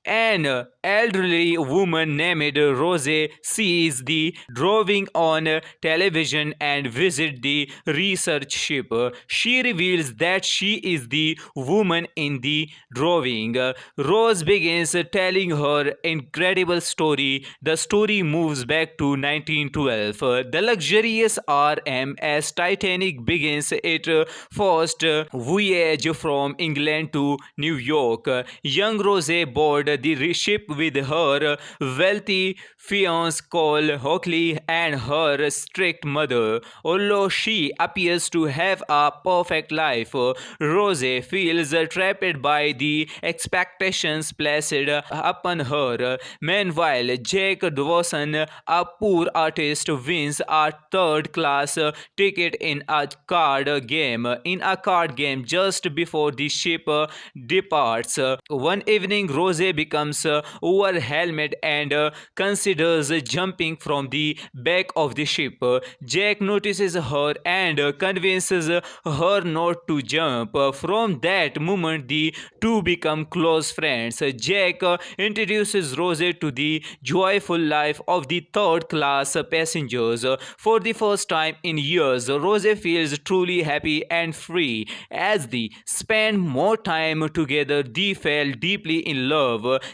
An elderly woman named Rose sees the drawing on television and visits the research ship. She reveals that she is the woman in the drawing. Rose begins telling her incredible story. The story moves back to 1912. The luxurious RMS Titanic begins its first voyage from England to New York. Young Rose board the ship with her wealthy fiance Cole Hockley and her strict mother. Although she appears to have a perfect life, Rose feels trapped by the expectations placed upon her. Meanwhile, Jack Dawson, a poor artist, wins a third-class ticket in a card game just before the ship departs. One evening, Rose becomes overwhelmed and considers jumping from the back of the ship. Jack notices her and convinces her not to jump. From that moment, the two become close friends. Jack introduces Rose to the joyful life of the third class passengers. For the first time in years, Rose feels truly happy and free. As they spend more time together, they fell deeply in love.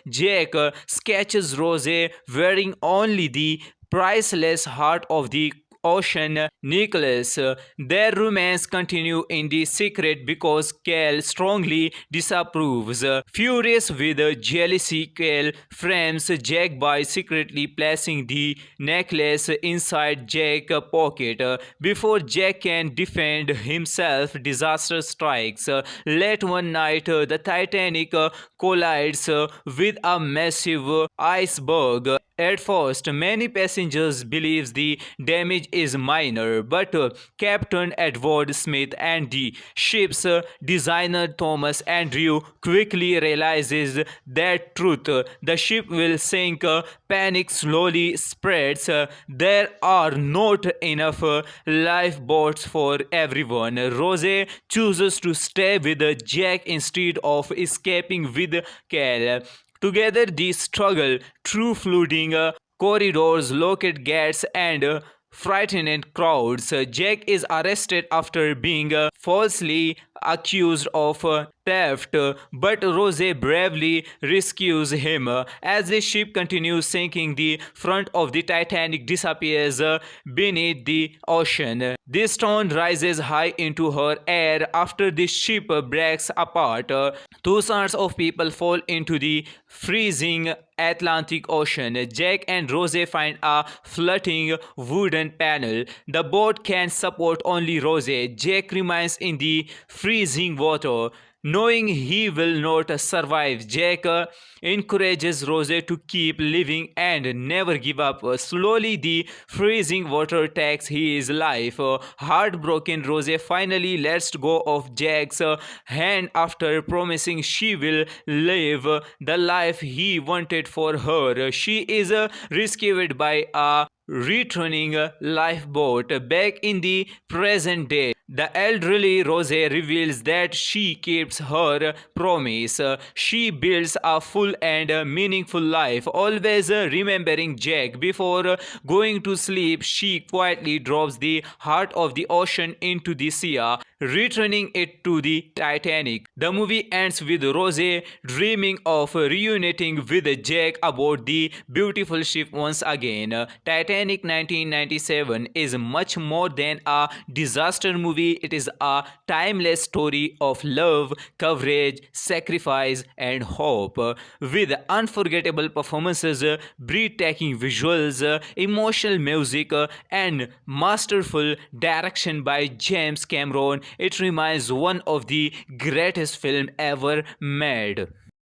Jack sketches Rose wearing only the priceless heart of the Ocean Nicholas. Their romance continue in the secret because Cal strongly disapproves. Furious with jealousy, Cal frames Jack by secretly placing the necklace inside Jack's pocket. Before Jack can defend himself, disaster strikes. Late one night, the Titanic collides with a massive iceberg. At first, many passengers believe the damage is minor, but Captain Edward Smith and the ship's designer Thomas Andrew quickly realizes that truth. The ship will sink. Panic slowly spreads. There are not enough lifeboats for everyone. Rose chooses to stay with Jack instead of escaping with Cal. Together, they struggle through flooding corridors, locked gates, and frightened crowds. Jack is arrested after being falsely accused of theft, but Rose bravely rescues him. As the ship continues sinking, the front of the Titanic disappears beneath the ocean. The stone rises high into her air after the ship breaks apart. Thousands of people fall into the freezing Atlantic Ocean. Jack and Rose find a floating wooden panel. The boat can support only Rose. Jack remains in the freezing water, knowing he will not survive. Jack encourages Rose to keep living and never give up. Slowly, the freezing water takes his life. Heartbroken, Rose finally lets go of Jack's hand after promising she will live the life he wanted for her. She is rescued by a returning lifeboat. Back in the present day, the elderly Rose reveals that she keeps her promise. She builds a full and meaningful life, always remembering Jack. Before going to sleep, she quietly drops the heart of the ocean into the sea, returning it to the Titanic. The movie ends with Rose dreaming of reuniting with Jack aboard the beautiful ship once again. Titanic 1997 is much more than a disaster movie. It is a timeless story of love, courage, sacrifice, and hope. With unforgettable performances, breathtaking visuals, emotional music, and masterful direction by James Cameron, it remains one of the greatest films ever made.